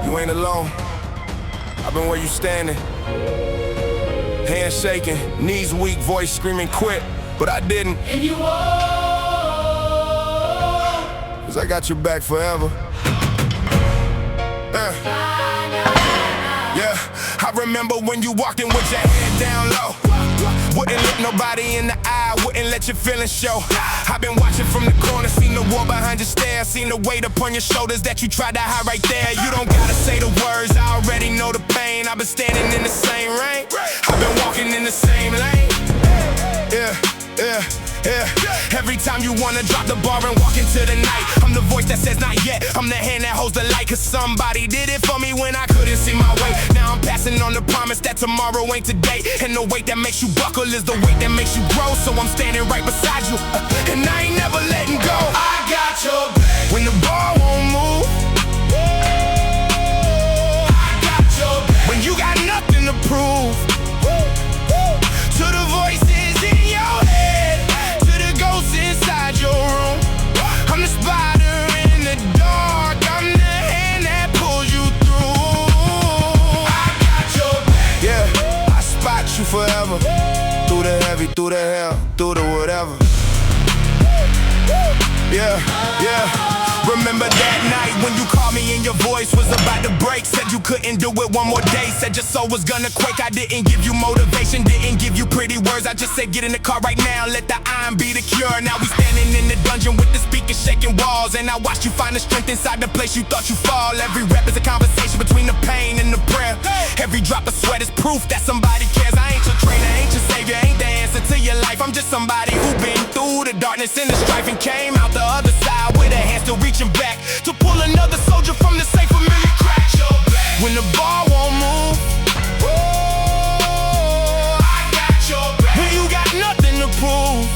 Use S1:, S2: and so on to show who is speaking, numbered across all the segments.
S1: You ain't alone. I've been where you standing. Hands shaking, knees weak, voice screaming quit. But I didn't.
S2: And you won't.
S1: 'Cause I got your back forever. Yeah, I remember when you walked in with your head down low. Wouldn't look nobody in the eye, wouldn't let your feelings show. I've been watching from the corner, seen the war behind your stare, seen the weight upon your shoulders that you tried to hide right there. You don't gotta say the words, I already know the pain. I've been standing in the same rain, I've been walking in the same lane. Yeah. Every time you wanna drop the bar and walk into the night, I'm the voice that says not yet, I'm the hand that holds the light. 'Cause somebody did it for me when I couldn't see my way. Now I'm passing on the promise that tomorrow ain't today. And the weight that makes you buckle is the weight that makes you grow. So I'm standing right beside you, and I ain't never letting go.
S2: I got your back
S1: when the ball won't move.
S2: I got your back
S1: when you got nothing to prove. To the voices in your head, to the ghosts inside your room. I'm the spider in the dark, I'm the hand that pulls you through.
S2: I got your back.
S1: Yeah, I spot you forever. Through the heavy, through the hell, through the whatever. Yeah. Remember that night when you called me and your voice was about to break. Said you couldn't do it one more day, said your soul was gonna quake. I didn't give you motivation, didn't give you pretty words. I just said get in the car right now, let the iron be the cure. Now we standing in the dungeon with the speakers shaking walls, and I watched you find the strength inside the place you thought you fall. Every rep is a conversation between the pain and the prayer. Every drop of sweat is proof that somebody cares. I ain't your trainer, ain't your savior, ain't the answer to your life. I'm just somebody who been through the darkness and the strife and came out the other side with a hand still reaching back to pull another soldier from the safe familiar crack. When the ball won't move,
S2: I got your back
S1: when you got nothing to prove.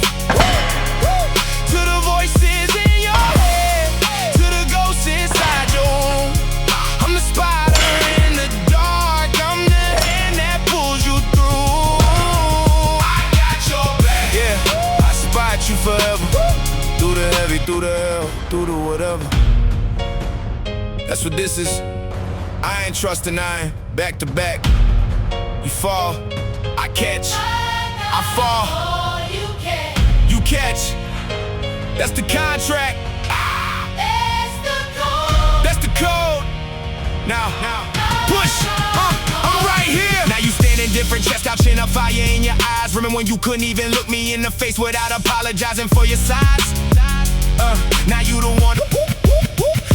S1: To the voices in your head, to the ghosts inside your room. I'm the spider in the dark, I'm the hand that pulls you through.
S2: I got your back.
S1: Yeah, I spot you forever. Through the heavy, through the hell, through the whatever. That's what this is. I ain't trusting iron, back to back. You fall, I catch. I fall, you catch. That's the contract. That's the code. Now, push. I'm right here. Now you standing different, chest out, chin up, fire in your eyes. Remember when you couldn't even look me in the face without apologizing for your size? Now you the one.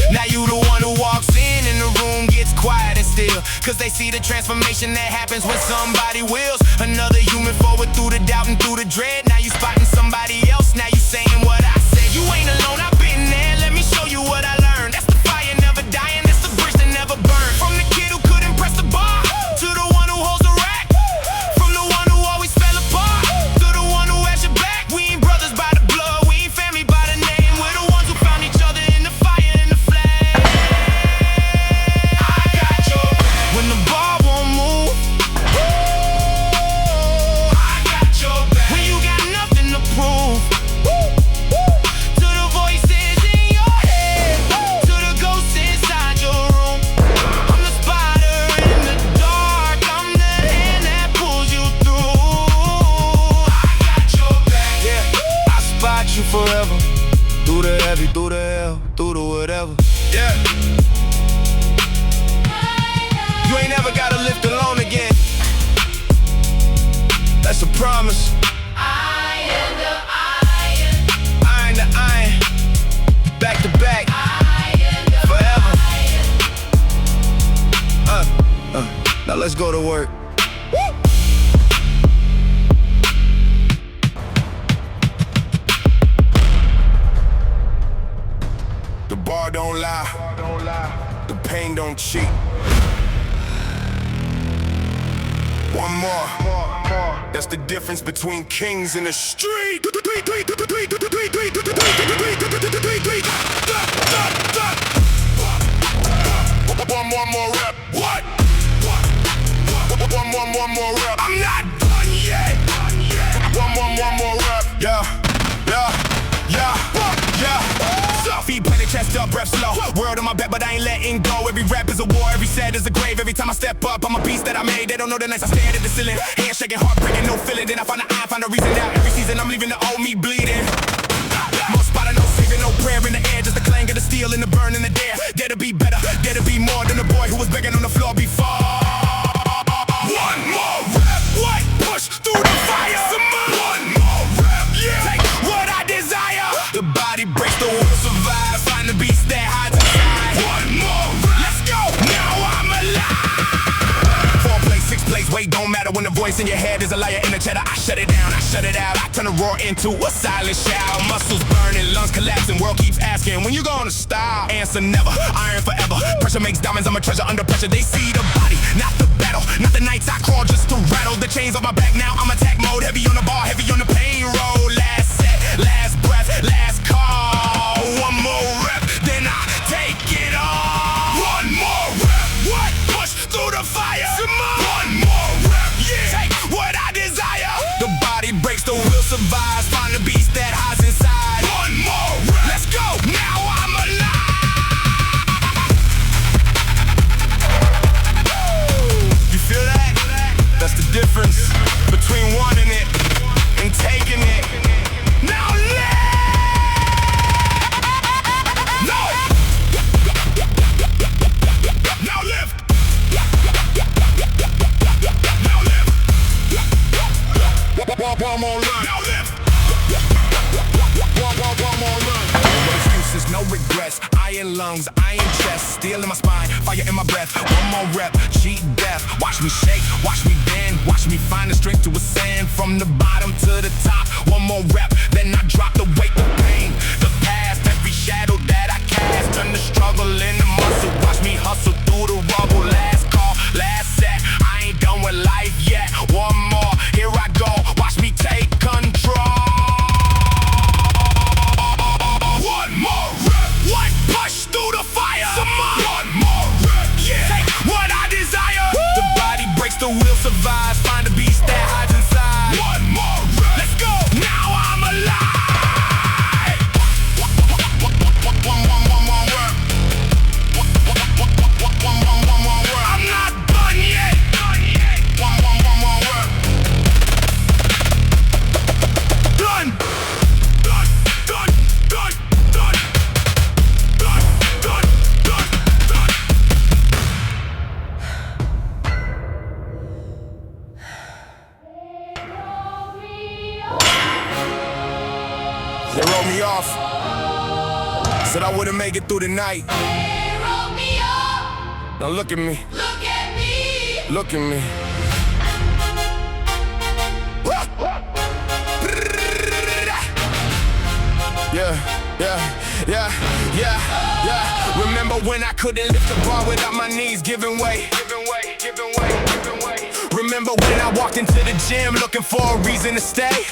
S1: Now you the one who walks in and the room gets quiet and still. 'Cause they see the transformation that happens when somebody wills. Another human forward through the doubt and through the dread. Now you spotting somebody else, now you saying what I said. You ain't alone, I've been there, let me show you what I learned. That's the fire never dying, that's the bridge that never burned. From the kid who couldn't press the bar, to the one who holds the rack. From the one who always fell apart, to the one who has your back. We ain't brothers by the blood, we ain't family by the name. We're the ones who found each other in the fire and the flame.
S2: I got your back
S1: When the ball won't move,
S2: I got your back
S1: when you got nothing to prove. To the voices in your head, to the ghosts inside your room. I'm the spider in the dark, I'm the hand that pulls you through.
S2: I got your back.
S1: Yeah, I spot you forever. Through the heavy, through the hell, through the whatever. Yeah. You ain't never gotta lift alone again. That's a promise.
S2: Iron to iron,
S1: Iron to iron, back to back,
S2: iron to
S1: forever.
S2: iron.
S1: Now let's go to work. The bar don't lie, the pain don't cheat. One more, that's the difference between kings in the street. One more rep. What? One more rep. I'm not done yet. One more rep. Yeah. Feet planted, chest up, breath slow. World on my back, but I ain't letting go. Every rap is a war, every sad as the grave. Every time I step up, I'm a beast that I made. They don't know the nights I stared at the ceiling. Hand shaking, heart breaking, no feeling. Then I find a reason now. Every season I'm leaving the old me bleeding. Most spot, no saving, no prayer in the air. Just the clang of the steel and the burn in the dare. Dare to be better, dare to be more than the boy who was begging on the floor before. One more rep, what? Push through the fire. One more rep, yeah. Take what I desire. The body breaks, the will survive. Find the beast that hides inside. One more rep, let's go. Now I'm alive. 4 plays, 6 plays, weight don't matter when the voice in your head is a liar in the cheddar. I shut it down, I shut it out. I turn a roar into a silent shout. Muscles burning, lungs collapsing. World keeps asking, when you gonna stop? Answer never, iron forever. Pressure makes diamonds, I'm a treasure under pressure. They see the body, not the battle. Not the nights I crawl just to rattle. The chains on my back now, I'm attack mode. Heavy on the bar, heavy on the pain roll. Last set, last breath, last call. One more rep, then I take it all. One more rep, what? Push through the fire. One more rep, yeah. Take what I desire. The body breaks, the will survives. Find the beast that hides inside. One more rep, let's go. Now I'm alive. You feel that? That's the difference between wanting it and taking it. Now live! No! Now live! Now live! One more run. Now live! One more run. No excuses, no regrets. Iron lungs, iron chest, steel in my spine, fire in my breath. One more rep, cheat death. Watch me shake, watch me bend, watch me find the strength to ascend from the bottom to the top. One more rep, then I drop the weight, the pain, the past, every shadow that I cast. Turn the struggle into muscle. Watch me hustle through the rubble. Last call, last set. I ain't done with life yet. One more, here I go. Watch me take control. One more rep, what? Push through the fire. One more rep, yeah. Take what I desire. The body breaks, the will survives. Find the beast that hides inside. One more rep, let's go. Now I'm alive. One more rep. One more rep. I'm not done yet. One more rep. Done. They wrote me off. Said I wouldn't make it through the night.
S2: They wrote me up.
S1: Now look at me.
S2: Look at me.
S1: Look at me. Yeah. Remember when I couldn't lift the bar without my knees giving way. Remember when I walked into the gym looking for a reason to stay.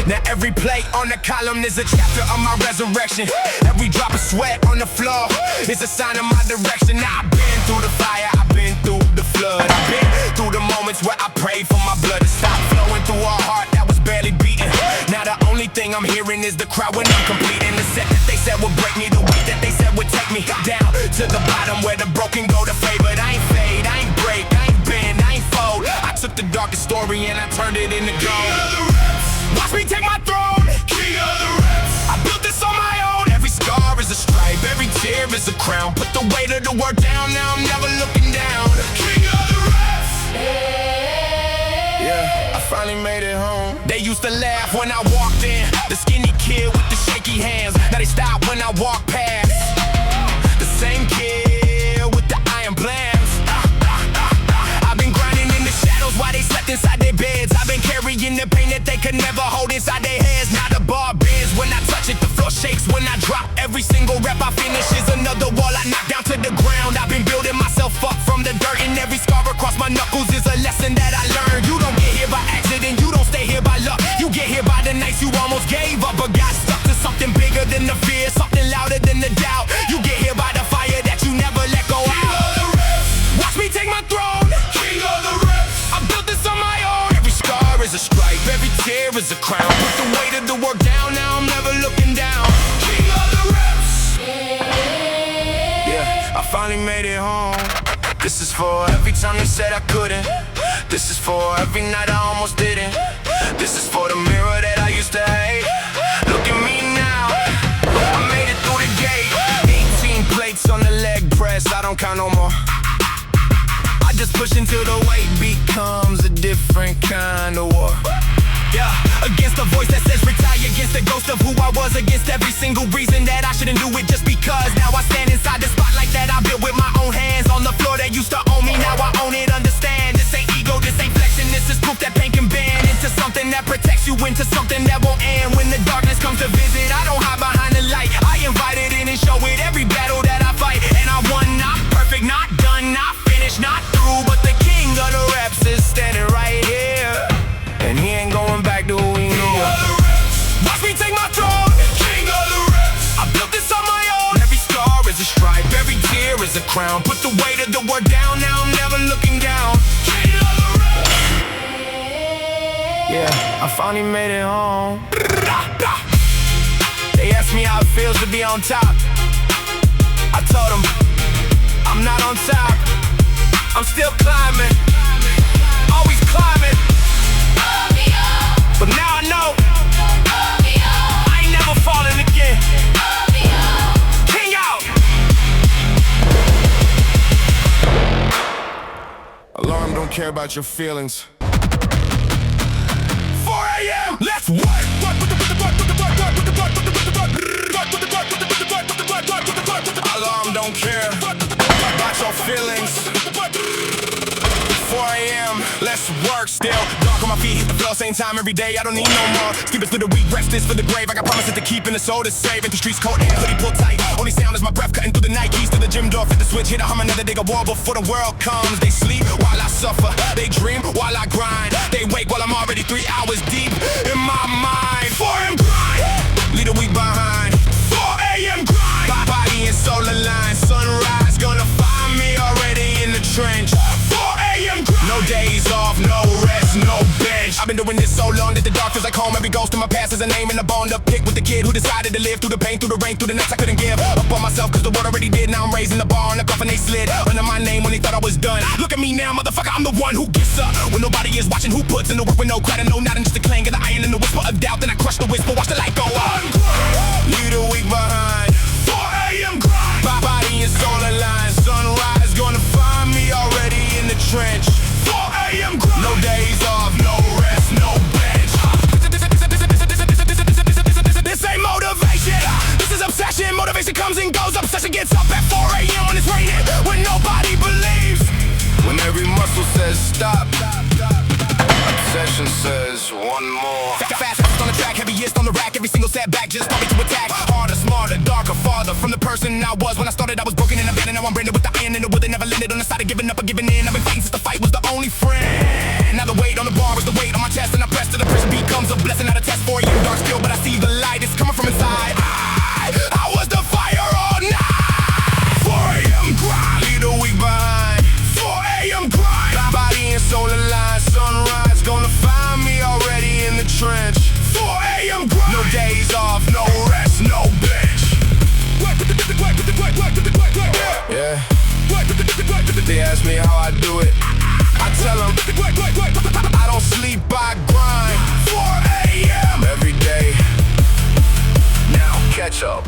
S1: Now every plate on the column is a chapter of my resurrection. Every drop of sweat on the floor is a sign of my direction. Now I've been through the fire, I've been through the flood. I've been through the moments where I prayed for my blood to stop flowing through a heart that was barely beating. Now the only thing I'm hearing is the crowd when I'm completing the set that they said would break me, the weight that they said would take me down to the bottom where the broken go to fade. But I ain't fade, I ain't break, I ain't bend, I ain't fold. I took the darkest story and I turned it into gold. Watch me take my throne. King of the reps. I built this on my own. Every scar is a stripe, every tear is a crown. Put the weight of the work down, now I'm never looking down. King of the reps. Yeah, I finally made it home. They used to laugh when I walked in. The skinny kid with the shaky hands. Now they stop when I walk past. The same kid with the iron plans. I've been grinding in the shadows while they slept inside their beds. I've been carrying the pain that they could never hold inside their heads. Now the bar bends when I touch it, the floor shakes when I drop. Every single rep I finish is another wall I knock down to the ground. I've been building myself up from the dirt, and every scar across my knuckles is a lesson that I learned. You don't get here by accident, you don't stay here by luck. You get here by the nights you almost gave up, but got stuck to something bigger than the fear, something louder than the doubt. You get here by the fire that you never let go out. King of the reps. Watch me take my throne. King of the reps. I built this on my own. Every scar is a stripe, every tear is a crown. Put the weight of the work down, now I'm never looking down. King of the reps. I finally made it home. This is for every time they said I couldn't. This is for every night I almost didn't. This is for the mirror that I used to hate. Look at me now, I made it through the gate. 18 plates on the leg press, I don't count no more. I just push until the weight becomes a different kind of war. Yeah, against the voice that says retire, against the ghost of who I was, against every single reason that I shouldn't do it just because. Now I stand inside the spotlight that I built with my own hands. On the floor that used to own me, now I own it, understand. This ain't ego, this ain't flexing, this is proof that pain can bend into something that protects you, into something that won't end. When the darkness comes to visit, I don't hide behind the light. I invite it in and show it every battle that I fight. And I won, not perfect, not done, not finished, not through, but the king of the reps is standing right here. And he ain't going back to who he knew. Watch me take my throne, king of the reps. I built this on my own. Every scar is a stripe, every tear is a crown. Put the weight of the world down, now I'm never looking down. King of the reps. Yeah, I finally made it home. They asked me how it feels to be on top. I told them, I'm not on top. I'm still climbing, always climbing. But now I know I ain't never falling again. King out. Alarm don't care about your feelings. 4 a.m. Let's work. Alarm don't care about your feelings. 4 a.m. Let's work. Still dark on my feet, hit the floor same time every day. I don't need no more. Sleep is for the weak, rest is for the grave. I got promises to keep and the soul to save. Into streets cold air, hoodie pulled tight. Only sound is my breath cutting through the night. Keys to the gym door, fit the switch, hit a hum, another dig a wall before the world comes. They sleep while I suffer, they dream while I grind. They wake while I'm already 3 hours deep in my mind. 4 a.m. grind, lead a week behind. 4 a.m. grind, body and soul aligned. Sunrise gonna find me already in the trench. 4 a.m. grind, no days off, no rest, no bench. I've been doing this so long that the dark feels like home. Every ghost in my past is a name and a bone to pick with the kid who decided to live through the pain, through the rain, through the nights I couldn't give up on myself cause the world already did. Now I'm raising the bar on the coffin they slid under my name when they thought I was done. Look at me now, motherfucker, I'm the one who gets up when nobody is watching, who puts in the work with no credit, no nothing, just the clang of the iron and the whisper of doubt. Then I crush the whisper, watch the light go on. Leave the week behind. 4 a.m. grind, body and soul aligned. Sunrise gonna find me already in the trench. 4 a.m. grind, no days off, no rest, no bench. This ain't motivation, this is obsession. Motivation comes and goes, obsession gets up at 4 a.m. when it's raining, when nobody believes, when every muscle says stop. Obsession says one more. Fastest on the track, heaviest on the rack. Every single setback just taught me to attack. Harder, smarter, darker, farther from the person I was when I started. I was broken and abandoned. Now I'm branded with the iron in the wood that never landed on the side of giving up or giving in. I've been fighting since the fight was the only friend. Now the weight on the bar is the weight on my chest, and I press to the pressure becomes a blessing, not a test for you. Dark still, but I see the light. It's coming from inside. I was the fire all night. 4 a.m. grind, lead a week behind. 4 a.m. grind, body and soul aligned. Sunrise gonna find me already in the trench. 4 a.m. grind, no days off, no rest, no bench. Yeah. They ask me how I do it. I tell them I don't sleep, I grind. 4 a.m. every day. Now catch up.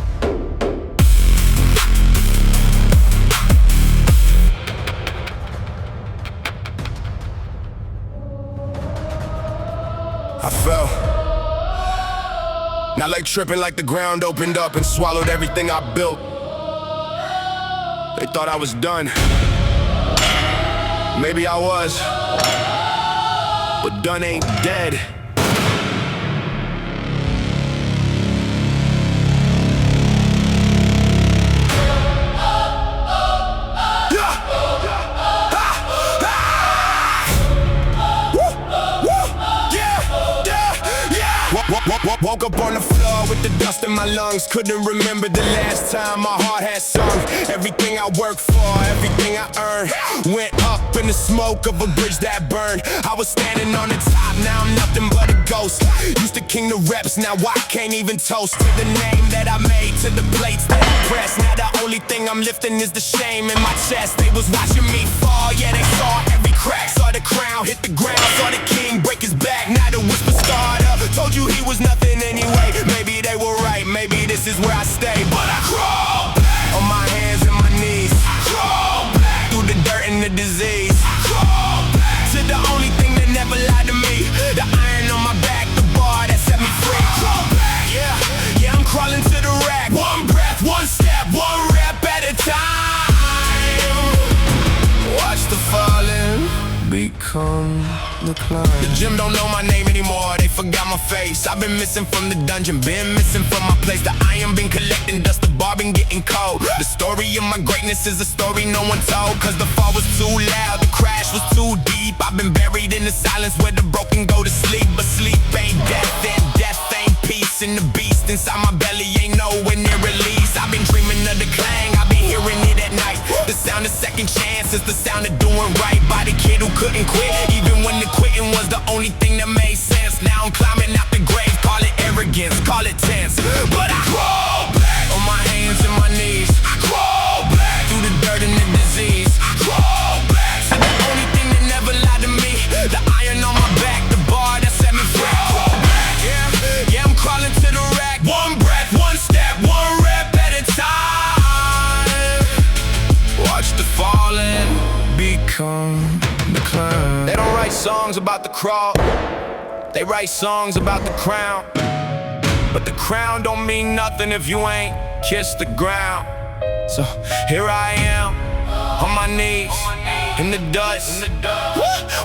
S1: I fell. Not like tripping, like the ground opened up and swallowed everything I built. They thought I was done. Maybe I was, but done ain't dead. Woke up on the floor with the dust in my lungs. Couldn't remember the last time my heart had sung. Everything I worked for, everything I earned, went up in the smoke of a bridge that burned. I was standing on the top, now I'm nothing but a ghost. Used to king the reps, now I can't even toast to the name that I made, to the plates that I pressed. Now the only thing I'm lifting is the shame in my chest. They was watching me fall, yeah, they saw every crack. Saw the crown hit the ground, saw the king break his back. Now the whisper scarred up, told you he was nothing anyway. Maybe they were right, maybe this is where I stay. But I crawl back on my hands and my knees. I crawl back through the dirt and the disease. I crawl back to the only thing that never lied to me, the iron on my back, the bar that set me free. I crawl back, yeah, I'm crawling to the rack. One breath, one step, one rep at a time. Watch the falling become the climb. The gym don't know my name anymore, they forgot my face. I've been missing from the dungeon, been missing from my place. The iron been collecting dust, the bar been getting cold. The story of my greatness is a story no one told, cause the fall was too loud, the crash was too deep. I've been buried in the silence where the broken go to sleep. But sleep ain't death and death ain't peace. And the beast inside my belly ain't nowhere near release. I've been dreaming of the clang, I've been hearing it at night. The sound of second chances, the sound of doing right by the kid who couldn't quit, even when the quitting was the only thing that made sense. Now I'm climbing out the grave, call it arrogance, call it tense. But I crawl back on my hands and my knees. I crawl back through the dirt and the disease. I crawl back to the only thing that never lied to me, the iron on my back, the bar that set me free. I crawl back, yeah, I'm crawling to the rack. One breath, one step, one rep at a time. Watch the falling become the climb. They don't write songs about the crawl, they write songs about the crown. But the crown don't mean nothing if you ain't kissed the ground. So here I am, on my knees, in the dust.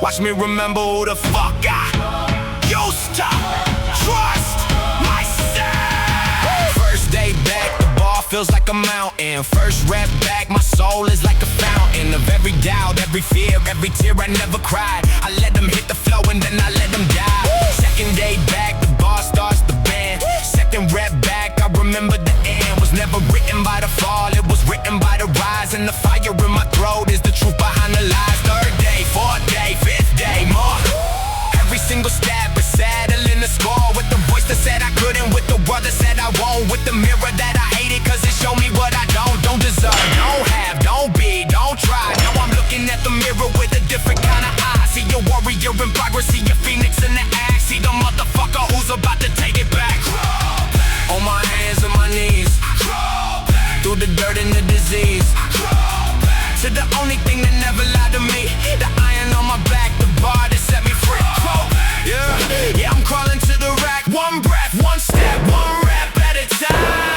S1: Watch me remember who the fuck I used to trust myself. First day back, the bar feels like a mountain. First rep back, my soul is like a fountain of every doubt, every fear, every tear I never cried. I let them hit the flow and then I let them die. Second day back, the bar starts the band. Second rep back, I remember the end was never written by the fall, it was written by the rise. And the fire in my throat is the truth behind the lies. Third day, fourth day, fifth day, more. Every single step is settling the score, with the voice that said I couldn't, with the word that said I won't, with the mirror that I hated cause it showed me what I don't deserve, don't have, don't be, don't try. Now I'm looking at the mirror with a different kind of eye. See a warrior in progress, see a phoenix in the act, see the motherfucker who's about to take it back. On my hands and my knees, through the dirt and the disease, to the only thing that never lied to me, the iron on my back, the bar that set me free. Yeah, I'm crawling to the rack. One breath, one step, one rep at a time.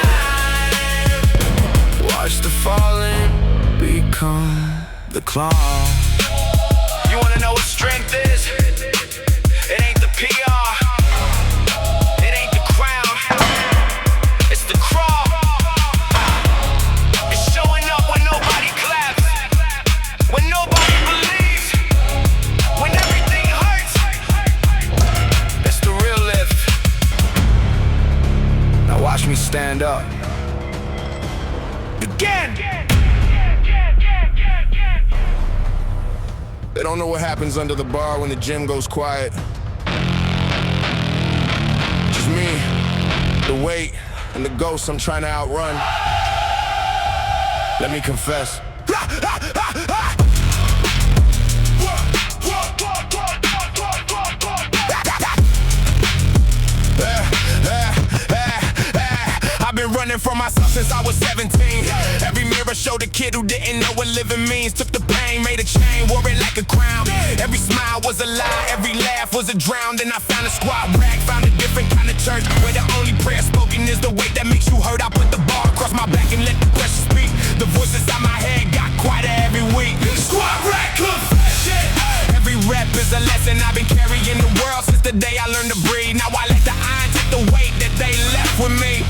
S1: Watch the falling become the climb. You wanna know what strength is? It ain't the PR, it ain't the crown, it's the crawl. It's showing up when nobody claps, when nobody believes, when everything hurts. That's the real lift. Now watch me stand up again. They don't know what happens under the bar when the gym goes quiet. Just me, the weight, and the ghosts I'm trying to outrun. Let me confess. I've been running from myself since I was 17. Every mirror showed a kid who didn't know what living means. Took the pain, made a chain, wore it like a crown. Every smile was a lie, every laugh was a drown. Then I found a squat rack, found a different kind of church, where the only prayer spoken is the weight that makes you hurt. I put the bar across my back and let the pressure speak. The voice inside my head got quieter every week. Squat rack confession. Every rep is a lesson I've been carrying the world since the day I learned to breathe. Now I let the iron take the weight that they left with me.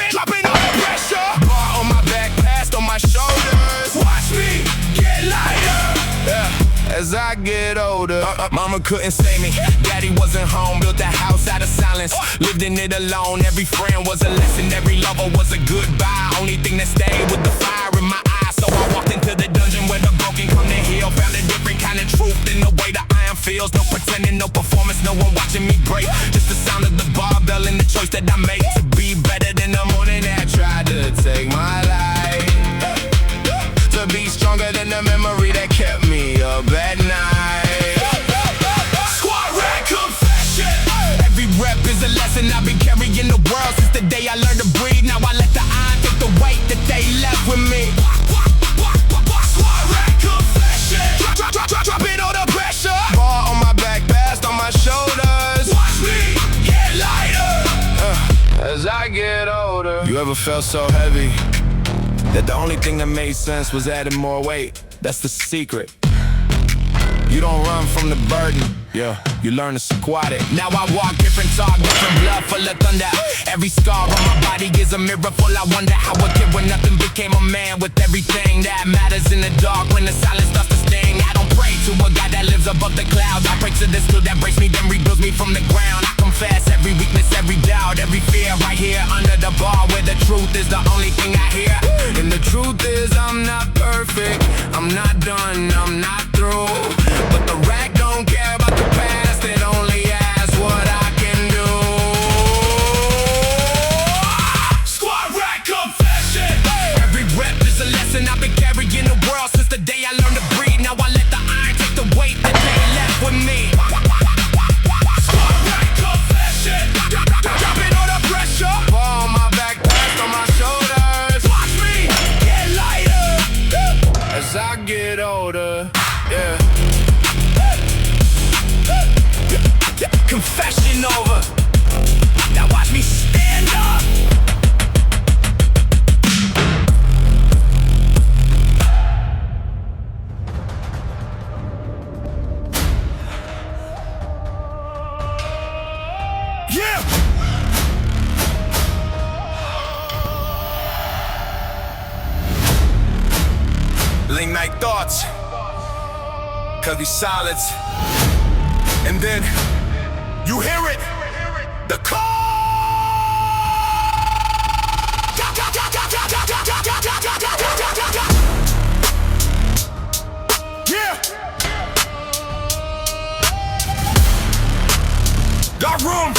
S1: Dropping all the pressure. Bar on my back, past on my shoulders. Watch me get lighter. Yeah, as I get older. Mama couldn't save me, daddy wasn't home. Built a house out of silence, lived in it alone. Every friend was a lesson, every lover was a goodbye. Only thing that stayed was the fire in my eyes. So I walked into the dungeon where the broken come to heal. Found a different kind of truth in the way the iron feels. No pretending, no performance, no one watching me break. Just the sound of the barbell and the choice that I made to be better than the morning that tried to take my life. To be stronger than the memory that kept me up at night. Squat rack confession. Every rep is a lesson I've been carrying the world since the day I learned to breathe. Now I let the iron take the weight that they left with me. Squat rack confession. Drop it on the pressure. Bar on my back, fast on my shoulders. Watch me get lighter as I get older. You ever felt so heavy that the only thing that made sense was adding more weight? That's the secret. You don't run from the burden, yeah, you learn to squat it. Now I walk different, talk different, blood full of thunder. Every scar on my body is a mirror full. I wonder how a kid with nothing became a man with everything that matters in the dark when the silence starts to sting. I don't pray to a God that lives above the clouds. I pray to this tool that breaks me, then rebuilds me from the ground. I confess every weakness, every doubt, every fear right here under the bar where the truth is the only thing I hear. And the truth is I'm not perfect, I'm not done, I'm not through. But the rack don't care about the past, it only asks what I can do. Squat rack confession. Every rep is a lesson I've been carrying the world since the day I learned to breathe. Now I let the iron take the weight that they left with me. Squat rack confession. Drop it on the pressure. Ball on my back, fast on my shoulders. Watch me get lighter as I get older. Yeah. Confession over. Now watch me stand up. Yeah. Late night thoughts, cause these solids. And then you hear it, the call. Yeah. Dark room.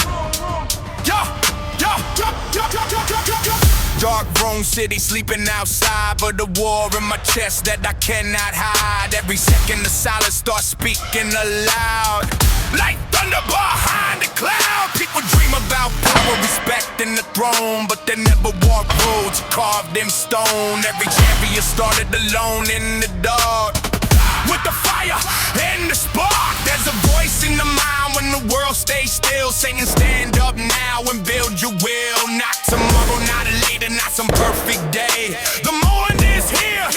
S1: Dark room, city sleeping outside, but the war in my chest that I cannot hide. Every second the silence starts speaking aloud, like thunder behind a cloud. People dream about power, respect, and the throne, but they never walk roads carved in stone. Every champion started alone in the dark, with the fire and the spark. There's a voice in the mind when the world stays still, saying stand up now and build your will. Not tomorrow, not later, not some perfect day. The morning is here,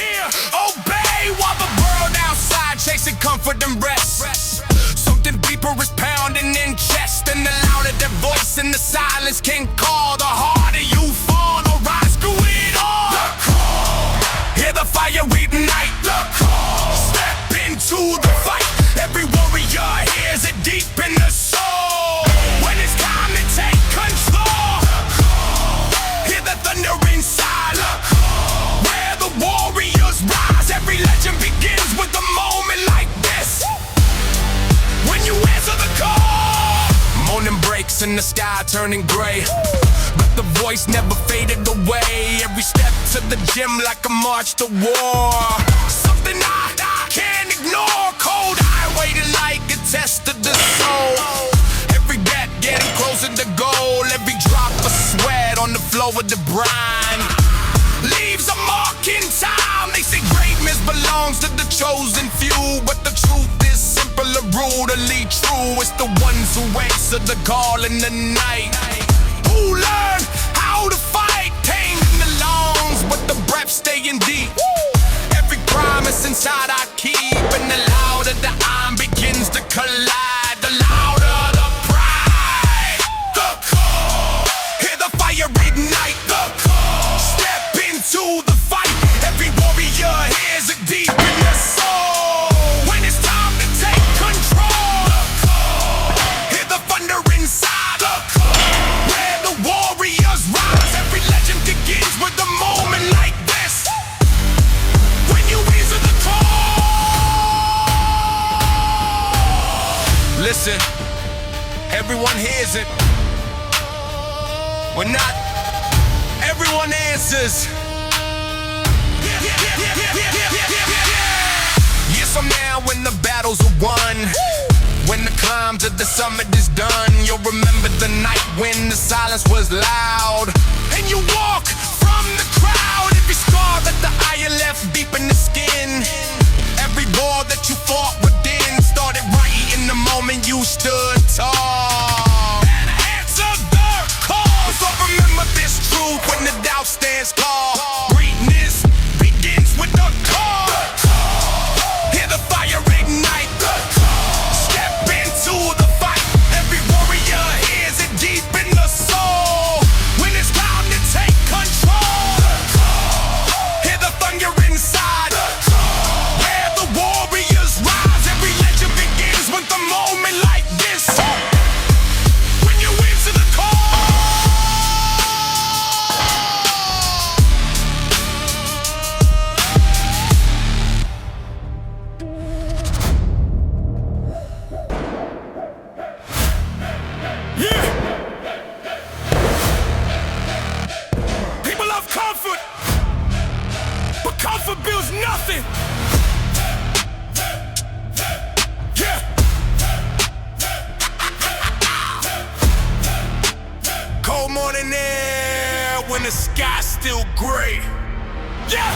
S1: obey while the world outside chasing comfort and rest. Something deeper is pounding in chest, and the louder their voice in the silence can call, the harder you fall or rise through it all. The call, hear the fire ignite. The call, step into the fight. Every warrior hears it deep in the soul. When it's time to take control, the call, hear the thunder inside. The call, where the warriors rise. Every legend begins with a moment like this. When you answer the call, morning breaks in the sky turning gray, but the voice never faded away. Every step to the gym like a march to war. Something I can't ignore. Cold highway to like a test of the soul. Every bet getting closer to goal. Every drop of sweat on the floor of the brine leaves a mark in time. They say greatness belongs to the chosen few, but the truth is simple and brutally true. It's the ones who answer the call in the night, who learn how to fight, tame in the lungs, but the breath staying deep. Every promise inside I keep, and the louder the iron begins to collide, the louder the pride. The call, hear the fire ignite. The call, step into the fight. Every warrior hears it deep in their soul. When it's time to take control, present. When not everyone answers. Yes, I'm now when the battles are won. When the climb to the summit is done, you'll remember the night when the silence was loud. And you walk from the crowd. Every scar that the eye left deep in the skin. Every war that you fought within started right in the moment you stood tall. And answer the call. So remember this truth when the doubt stands tall. Greatness begins with the call. Hear the fire ignite. Step into the fight. Every warrior hears it deep in the soul. When it's time to take control. Hear the thunder inside. Where the warriors rise. Every legend begins with a moment like this. When you answer the call. Yeah! People love comfort, but comfort builds nothing. Yeah! Cold morning air when the sky's still gray. Yeah!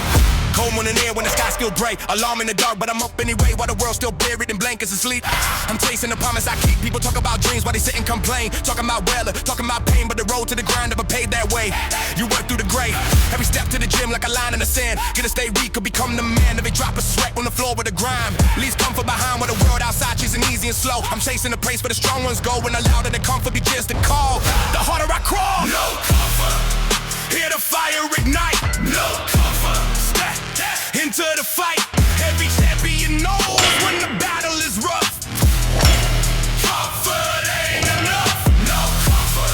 S1: Cold morning air when the sky's still gray. Alarm in the dark, but I'm up anyway while the world's still buried in blankets and sleep. I'm chasing the promise I keep. People talk about dreams while they sit and complain. Talking about weather, talking about pain, but the road to the grind never paved that way. You work through the gray. Every step to the gym like a line in the sand. Gonna stay weak or become the man. Every drop of sweat on the floor with the grime. Leaves comfort behind when the world outside chasing easy and slow. I'm chasing the pace where the strong ones go. When the louder the comfort begins to call, the harder I crawl. No comfort. Hear the fire ignite. No comfort. Step into the fight. Every champion knows when the battle is rough. Comfort ain't enough. No comfort.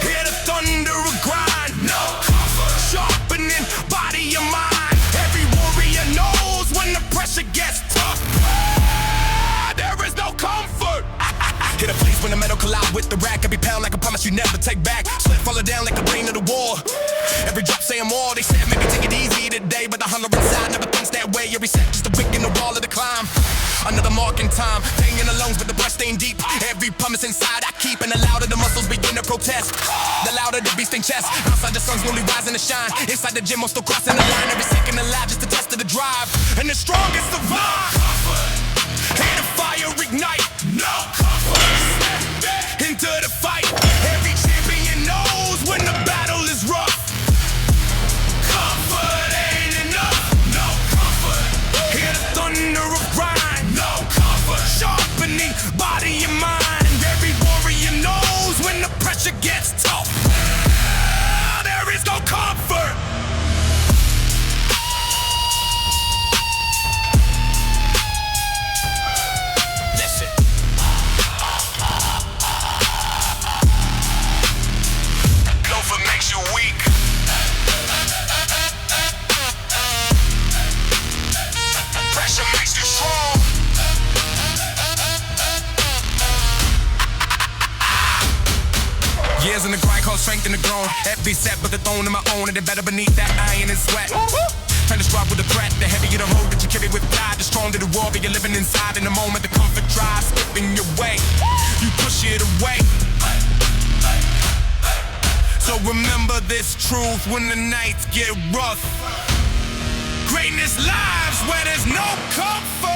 S1: Hear the thunder of grind. No comfort. Sharpening body and mind. Every warrior knows when the pressure gets tough. There is no comfort. Hit a place when the metal collide with the rack. Every pound like a promise you never take back. Sweat falling down like the rain of the war. Every drop saying more. They said maybe take it easy today, but the hunger inside never thinks that way. Every set just a brick in the wall of the climb. Another mark in time. Pain in the lungs, but the breath staying deep. Every promise inside I keep, and the louder the muscles begin to protest, the louder the beast in chest. Outside the sun's only rising to shine. Inside the gym I'm still crossing the line. Every second alive just a test of the drive. And the strongest survive. Hear the fire ignite. No comfort. Into the fight. Every champion knows when the battle is rough. Comfort ain't enough. No comfort. Hear the thunder of grind. No comfort. Sharpening body and mind. Every warrior knows when the pressure gets tough. There is no comfort. Listen. Loafer makes you weak. Pressure makes you strong. Years in the grind called strength in the grown. Every set but the throne of my own, and it better beneath that iron and sweat. Turn the struggle with the threat. The heavier the road that you carry with pride, the stronger the warrior you're living inside. In the moment the comfort drives skipping your way, you push it away. So remember this truth when the nights get rough. Greatness lives where there's no comfort.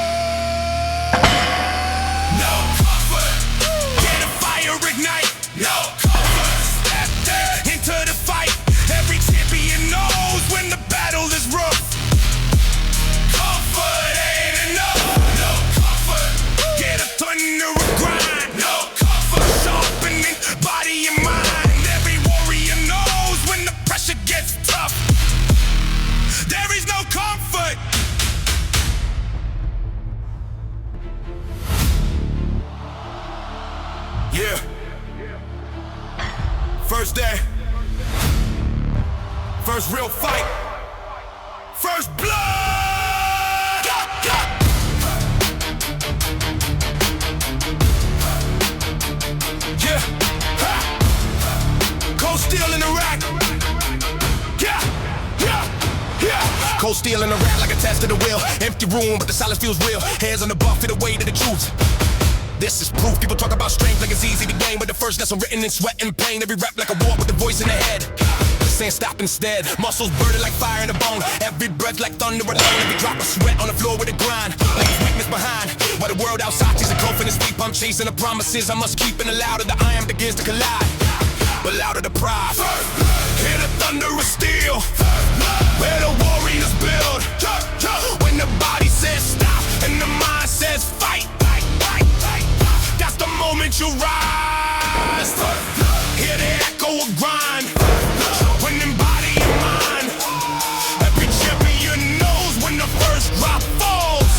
S1: No comfort. Get a fire ignite. No comfort. Step into the fight. Every champion knows when the battle is rough. Comfort ain't enough. No comfort. Get a thunder of grind. No comfort. Sharpening body and mind. Every warrior knows when the pressure gets tough. There is no comfort. Yeah. First day. First real fight. First blood. Yeah. steel in the rack. Yeah, yeah, yeah. Cold steel in the rack like a test of the wheel. Empty room, but the silence feels real. Hands on the buff, fit away to the truth. This is proof. People talk about strength like it's easy to gain, but the first lesson written in sweat and pain. Every rep like a war with the voice in the head. Saying stop instead. Muscles burning like fire in the bone. Every breath like thunder alone. Every drop of sweat on the floor with a grind. Like it's weakness behind. While the world outside sees a cold in the sleep, I'm chasing the promises I must keep. And the louder the iron begins to collide, but louder the pride. Hear the thunder of steel, where the warriors build. When the body says stop and the mind says fight, that's the moment you rise. Hear the echo of grind. When embody your mind, every champion knows when the first drop falls.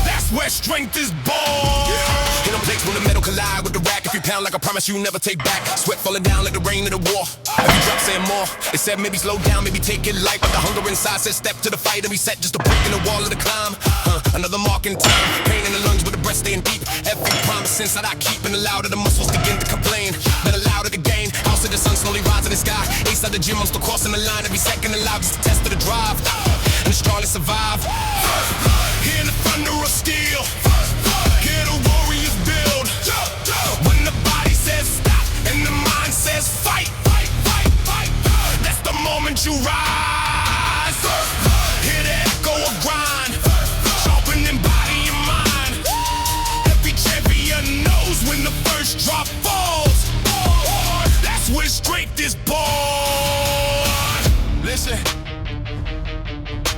S1: That's where strength is born. In a place when the metal collide with the rack. If you pound like I promise you never take back. Sweat falling down like the rain of the war. Every drop saying more. It said maybe slow down, maybe take it light. But the hunger inside says step to the fight. And we set just a break in the wall of the climb. Another mark in time. Pain in the lungs with the breath staying deep. Every promise inside I keep. And the louder the muscles begin to complain. Then the louder the gain. House of the sun slowly rise in the sky. Ace out the gym, I'm still crossing the line. Every second alive is a test of the drive. And the strongest survive. Hear the thunder of steel. Hear the warriors build. When the body says stop and the mind says fight, that's the moment you rise. Hear the echo of grind. Sharpen and body and mind. Every champion knows when the first drop falls. That's where strength is born. Listen,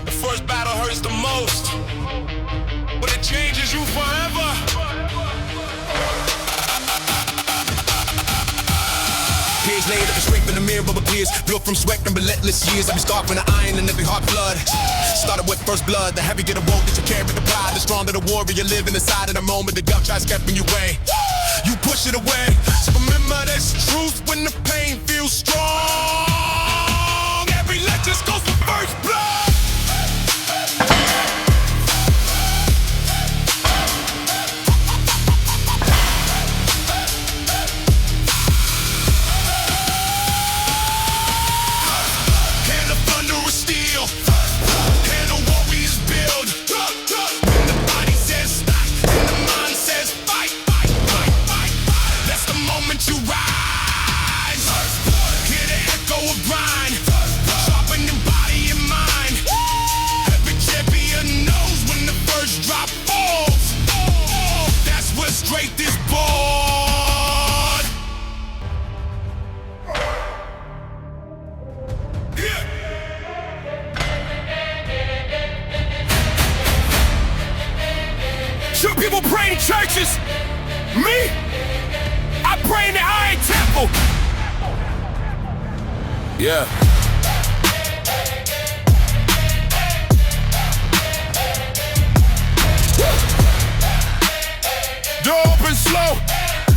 S1: the first battle hurts the most, but it changes you forever. Page laid up the strength in the mirror of appears. Built from sweat and relentless years. I be scarred from the iron in every heart blood. Started with first blood. The heavy get awoke that you carry the pride. The stronger the warrior living inside of the moment. The gut tries keeping you away. You push it away. So remember this truth when the pain feels strong. Every legend goes for first blood. Should people pray in churches? Me? I pray in the Iron Temple. Yeah. Door open slow.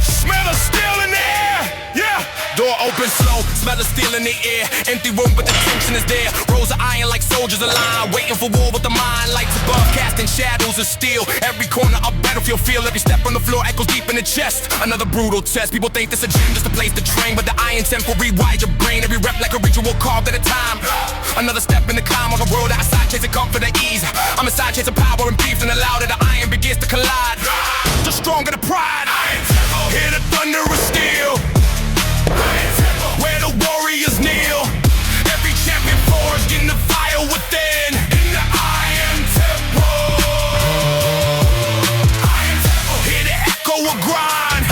S1: Smell the steel in the air. Yeah. Door open slow, smell of steel in the air. Empty room, but the tension is there. Rows of iron like soldiers aligned, waiting for war with the mind. Lights above, casting shadows of steel. Every corner a battlefield feel. Every step on the floor echoes deep in the chest. Another brutal test. People think this a gym, just a place to train, but the iron temple rewires your brain. Every rep like a ritual carved at a time. Another step in the climb of a world outside, chasing comfort and ease. I'm inside chasing power and beef, and the louder the iron begins to collide, the stronger the pride. Hear the thunder of steel. Where the warriors kneel. Every champion forged in the fire within. In the Iron Temple. Hear the echo of grind.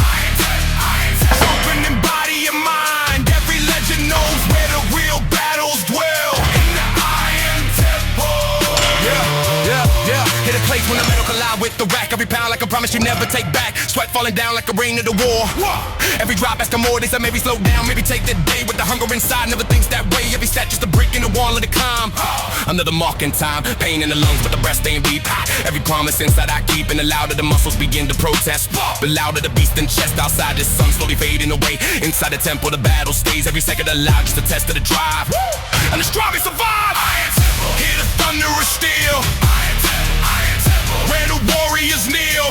S1: Open in body and mind. Every legend knows where the real battles dwell. In the Iron Temple. Yeah. Hit a place when the metal collide with the rack. Every pound like a promise you never take back. Sweat falling down like a rain of the war. Every drop asking more. They said maybe slow down, maybe take the day. With the hunger inside, never thinks that way. Every step just a brick in the wall of the climb. Another mark in time. Pain in the lungs, but the breath staying deep. Every promise inside I keep. And the louder the muscles begin to protest. The louder the beast in chest. Outside the sun slowly fading away. Inside the temple the battle stays. Every second alive just a test of the drive. And the strongest survive. Hear the thunder of steel. Where the warriors kneel.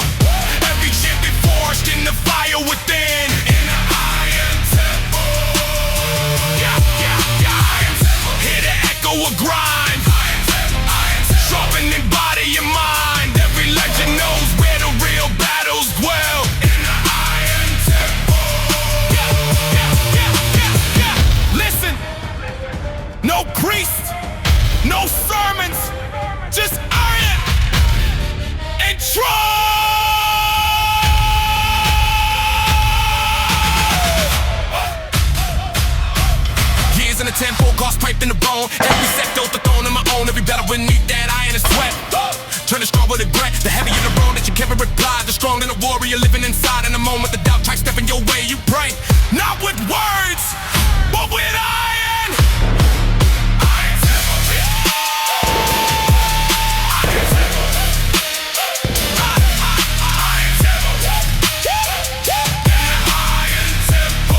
S1: Every champion forged in the fire within. In the Iron Temple. a grind. Sharpening body and mind. Every legend knows where the real battles dwell. In the iron temple. Listen, no priest, no sermons, just iron and try. In the temple, cause scraped in the bone. Every set built the throne of my own. Every battle beneath that iron is sweat. Turn the strong with regret. The heavier the road that you can't reply. The strong than a warrior living inside. In the moment the doubt tries stepping your way, you pray. Not with words, but with iron. Iron temple. Iron temple. Iron temple. Iron temple.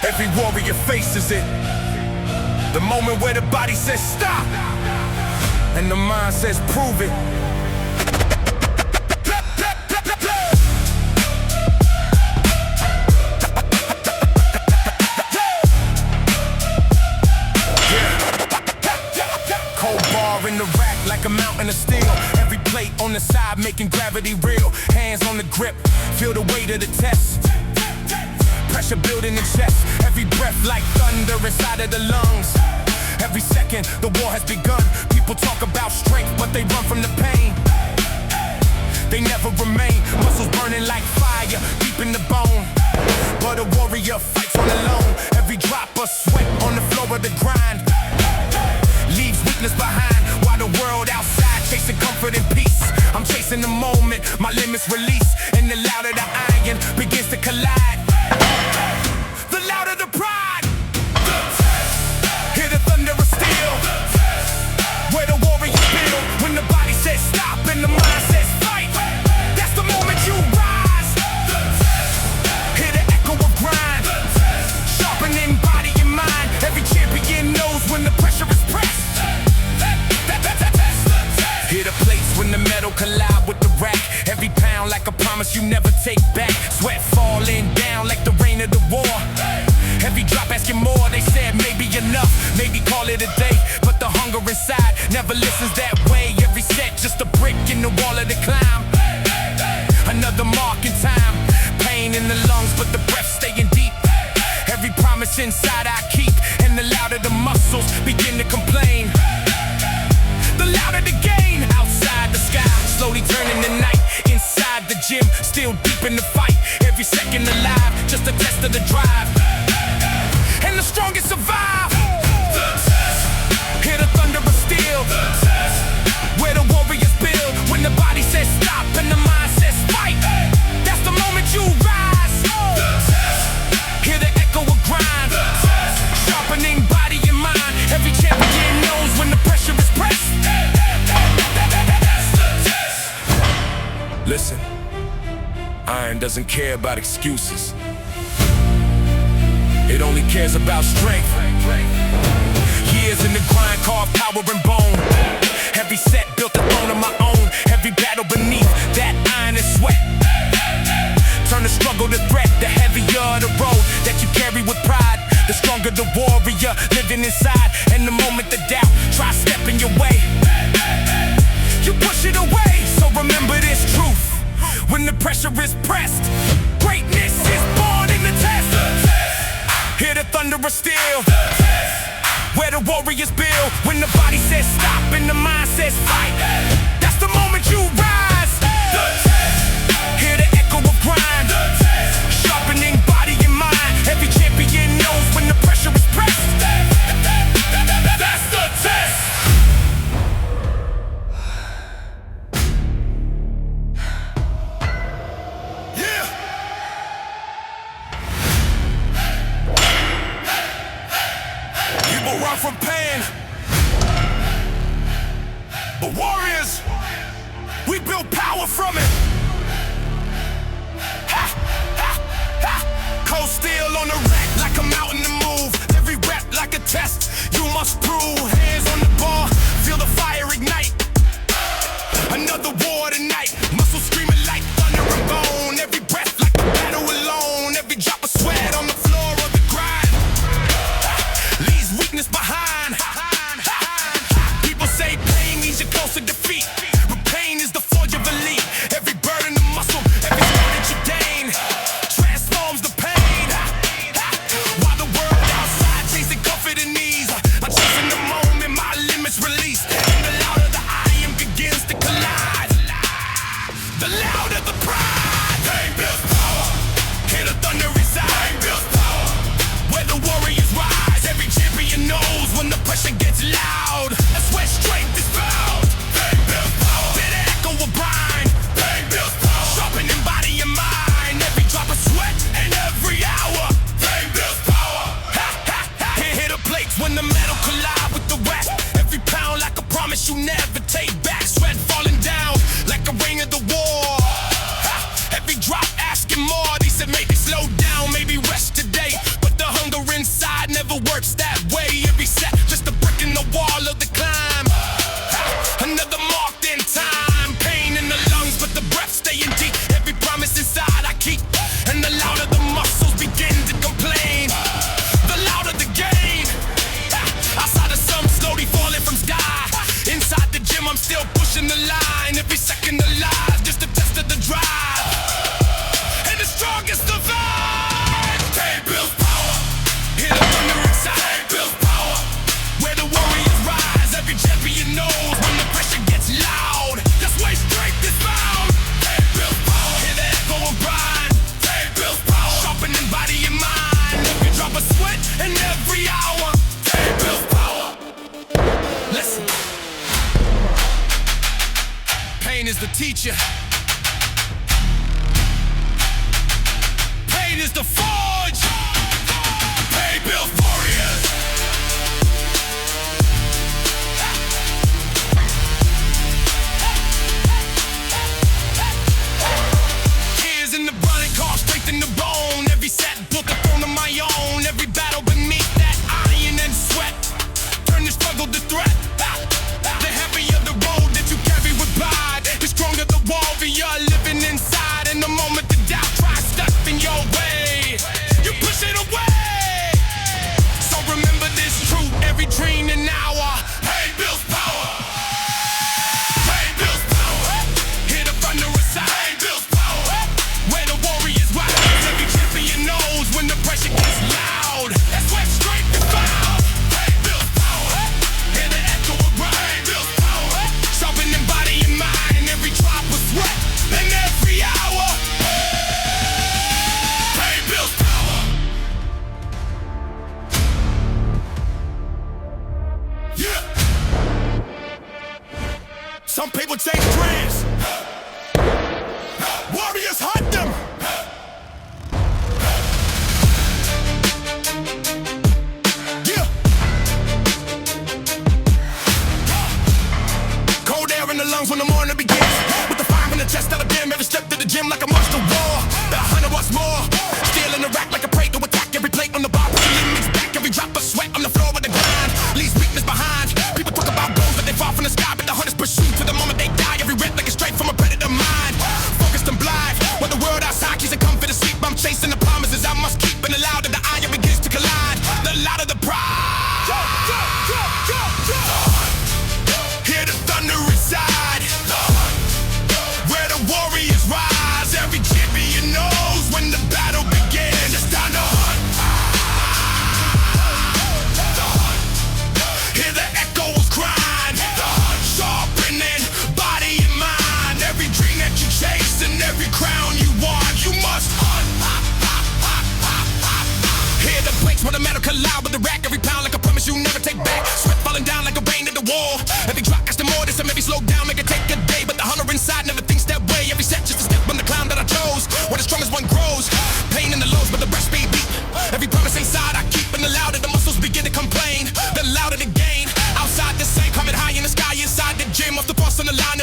S1: Every warrior faces it. The moment where the body says stop and the mind says prove it. Cold bar in the rack like a mountain of steel. Every plate on the side making gravity real. Hands on the grip, feel the weight of the test. Pressure building in chest. Every breath like thunder inside of the lungs. Every second the war has begun. People talk about strength but they run from the pain. They never remain. Muscles burning like fire deep in the bone. But a warrior fights on alone. Every drop of sweat on the floor of the grind leaves weakness behind. While the world outside chasing comfort and peace, I'm chasing the moment my limits release. And the louder the iron begins to collide, the louder the pride. Hear the thunder of steel. Where the warriors build. When the body says stop and the mind says fight, that's the moment you rise. Hear the echo of grind, sharpening body and mind. Every champion knows when the pressure is pressed. Hear the plates when the metal collide with the rack. Every pound like a promise you never take back. Sweat falling down like the rain of the war. Every drop asking more. They said maybe enough, maybe call it a day. But the hunger inside never listens that way. Every set just a brick in the wall of the climb. Another mark in time. Pain in the lungs but the breath staying deep. Every promise inside I keep. And the louder the muscles begin to complain, the louder the gain. Outside the sky, slowly turning the night. Inside the gym, still deep in the fight. Every second alive, just a test of the drive. And the strongest survive. The test. Hear the thunder of steel. The test. Where the warriors build. When the body says stop and the mind says fight, that's the moment you rise. The test. Hear the echo of grind. The test. Sharpening body and mind. Every champion knows when the pressure is pressed. Listen, iron doesn't care about excuses. It only cares about strength. Years in the grind carved power and bone. Every set built a throne of my own. Every battle beneath that iron and sweat. Turn the struggle to threat. The heavier the road that you carry with pride, the stronger the warrior living inside. And the moment the doubt tries stepping your way, you push it away. So remember this truth. When the pressure is pressed, greatness is born in the test. Hear the thunder of steel. Where the warriors build. When the body says stop and the mind says fight, that's the moment you rise. Hear the echo of grind, sharpening body and mind. Every champion knows when the pressure is pressed. That's the test. Run from pain, but warriors warriors. We build power from it. Ha, ha, ha. Cold steel on the rack like a mountain to move. Every rep like a test, you must prove. Hands on the bar, feel the fire ignite. Another war tonight, muscles screaming like thunder and bone. Every breath like a battle alone. Every drop of sweat on the floor of the grind leaves weakness behind. People say pain means you're close to defeat, but pain is the forge of elite. Every burden of muscle, every skill that you gain transforms the pain. While the world outside chasing comfort and ease, I'm chasing the moment my limits release. And the louder the iron begins to collide, the louder the pride. Pain builds power, hear the thunder inside. Pain builds power, where the warriors rise. Every champion knows when the pressure gets loud, that's where strength is found. Pain builds power, hear the echo of brine. Pain builds power, sharpening body and mind. Every drop of sweat and every hour. Pain builds power. Ha, ha, ha. Can't hit the plates when the metal collide with the rap. Every pound like a promise you never take back. Sweat falling down like a ring of the war. Every drop asking more. They said maybe slow down, maybe rest today, but the hunger inside never works that way. Every set just a brick in the wall of the climb. Another marked in time. Pain in the lungs, but the breath staying deep. Every promise inside I keep, and the louder the muscles begin to complain, the louder the gain. Outside the sun slowly falling from sky. Inside the gym I'm still pushing the line. Every second alive, just a test of the drive, and the strongest survive. Pain builds power, hear the thunder inside. Pain builds power, where the warriors rise. Every champion knows when the pressure gets loud, that's where strength is found. Pain builds power, hear the echo of brine. Pain builds power, sharpening body and mind. Every drop of sweat and every hour. Pain builds power. Listen, pain is the teacher. Pain is the forge. Pain builds warriors. Tears in the blood and carve strength in the bone. Every set built a throne of my own. Every battle beneath that iron and sweat turn the struggle to threat. The heavier the road that you carry with pride, the stronger the warrior living inside. And the moment the doubt tries stuck in your way, you push it away. So remember this truth, every dream and hour. Pain builds power. Pain builds power. Hear the thunder inside. Pain builds power, where the warriors rise. Every champion knows when the pressure gets loud, that's where strength is found. Pain builds power, hear the echo of brine. Pain builds power, sharpening body and mind. Every drop of sweat and every hour. Pain builds power. Yeah. Some people take dreams, warriors hunt them. Yeah. Cold air in the lungs when the morning begins, with the fire in the chest out of dim. Every step to the gym like a monster war. The hunter wants more, steel in the rack like a prey to attack. Every plate on the bar, pushing limits back. Every drop of sweat on the floor of the grind leaves weakness behind. People talk about goals, but they fall from the sky. But the hunters pursue to the moment they die. Every rep like a straight from a predator mind. Focused and blind, while the world outside keeps a comfort to sleep. I'm chasing the promises I must keep, and the louder the iron begins to collide, the louder the pride. Hear the thunder inside, where the warriors rise. Every champion knows when the battle begins. It's time to hunt. Hear the echoes crying, sharpening body and mind. Every dream that you chase and every crown you want, you must hunt. Hear the plates where the metal collide with the rack. Every pound like a promise you never take back. Sweat falling down like a rain in the wall. Every drop gets the more, this maybe slow down, make it take a day. But the hunter inside never thinks that way. Every set just a step on the climb that I chose, where the strongest one grows. Pain in the lows, but the breath speed beat. Every promise inside I keep, and the louder the muscles begin to complain, the louder the gain. Outside the same, coming high in the sky. Inside the gym, off the pulse on the line.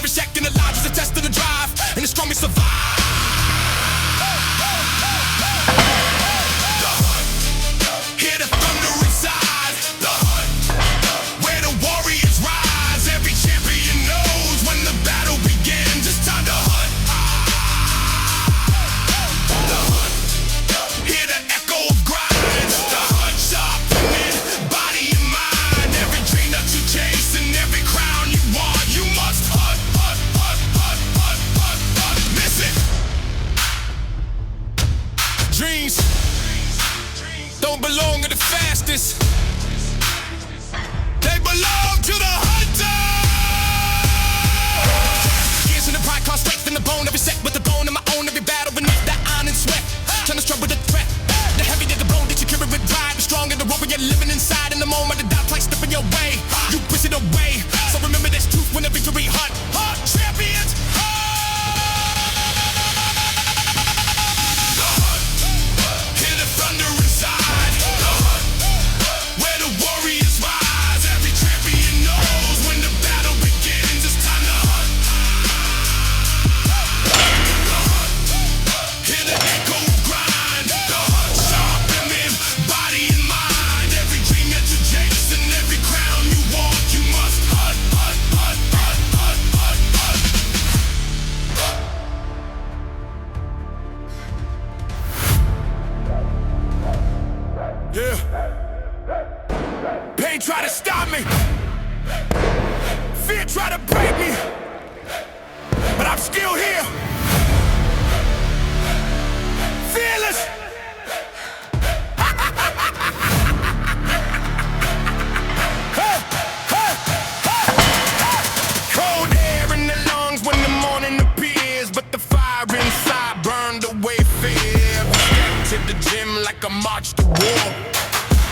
S1: march to war,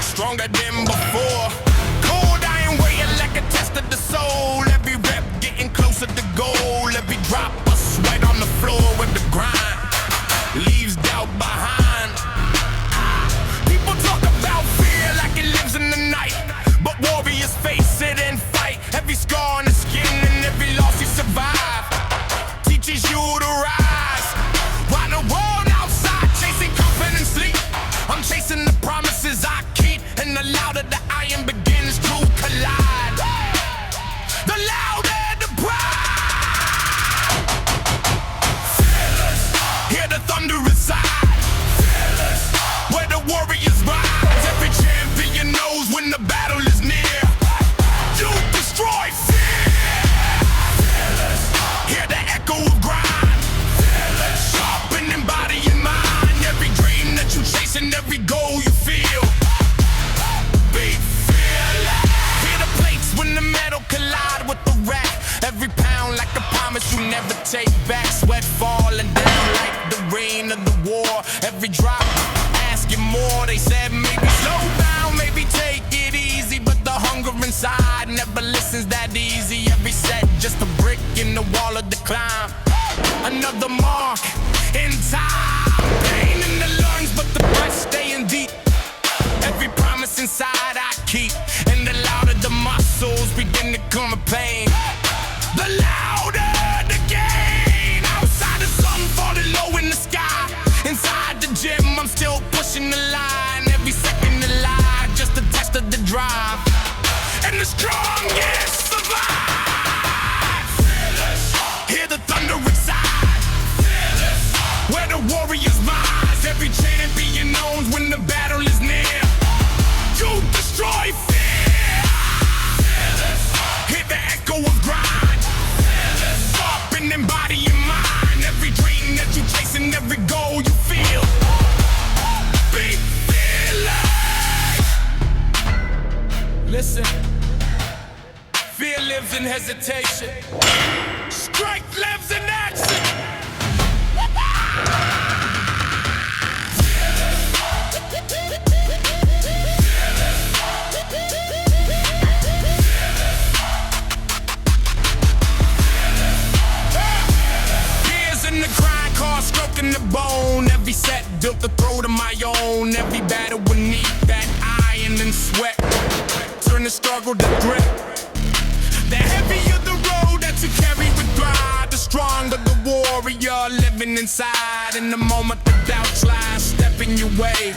S1: stronger than before. Cold iron weighing like a test of the soul. Every rep getting closer to goal. Every drop of sweat on the floor with the grind leaves doubt behind. People talk about fear like it lives in the night, but warriors face it and fight. Every scar on the skin and every loss you survive teaches you to rise. While the world outside chasing comfort and sleep, I'm chasing the promises I keep. And the louder the iron begins to collide, the louder the pride. Fearless. Hear the thunder inside. Fearless. Where the warriors rise. Every champion knows when the battle is near. You destroy fear. Fearless. Hear the echo of grind. Fearless. Sharpening body and mind. Every dream that you chase and every goal you feel. Be fearless. Hear the plates when the metal collide with the rack. Every pound like a promise you never take back. Sweat falling down like the rain of the war. Every drop asking more. They said maybe slow down, maybe take it easy, but the hunger inside never listens that easy. Every set just a brick in the wall of the climb. Another mark in time. Pain in the lungs, but the breath staying deep. Every promise inside I keep. And the louder the muscles begin to come with pain, the louder the gain. Outside the sun falling low in the sky. Inside the gym I'm still pushing the line. Every second alive, just a test of the drive. And the strongest survive. Fearless. Hear the thunder inside. Fearless. Where the warriors rise. Every champion knows when the battle is near. You destroy fear. Fearless. Hear the echo of grind. Fearless. Sharpening body and mind. Every dream that you chase and every goal you feel. Be fearless. Listen. Fear lives in hesitation. Strength lives in action. Stroking the bone, every set built to throw to my own. Every battle beneath that iron and sweat turn the struggle to grit. The heavier the road that you carry with pride, the stronger the warrior living inside. In the moment the doubt tries step in your way,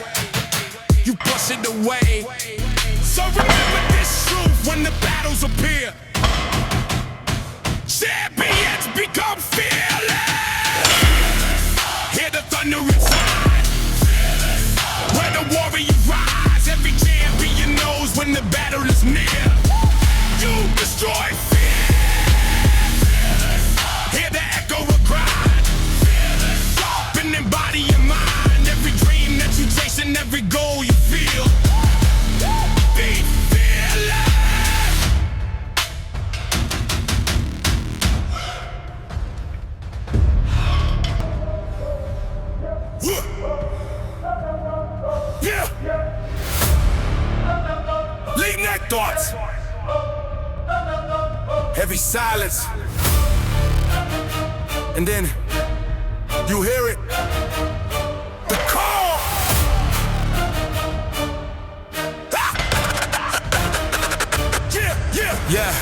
S1: you push it away. So remember this truth when the battles appear. Champions become fearless. Hear the thunder inside. Where the warriors rise. Every champion knows when the battle is near. You destroy fear. Hear the echo of grind. Sharpening body and mind. Every dream that you chase and every goal you feel. Be fearless. Yeah. Late night thoughts. Heavy silence. And then you hear it. The call. Yeah.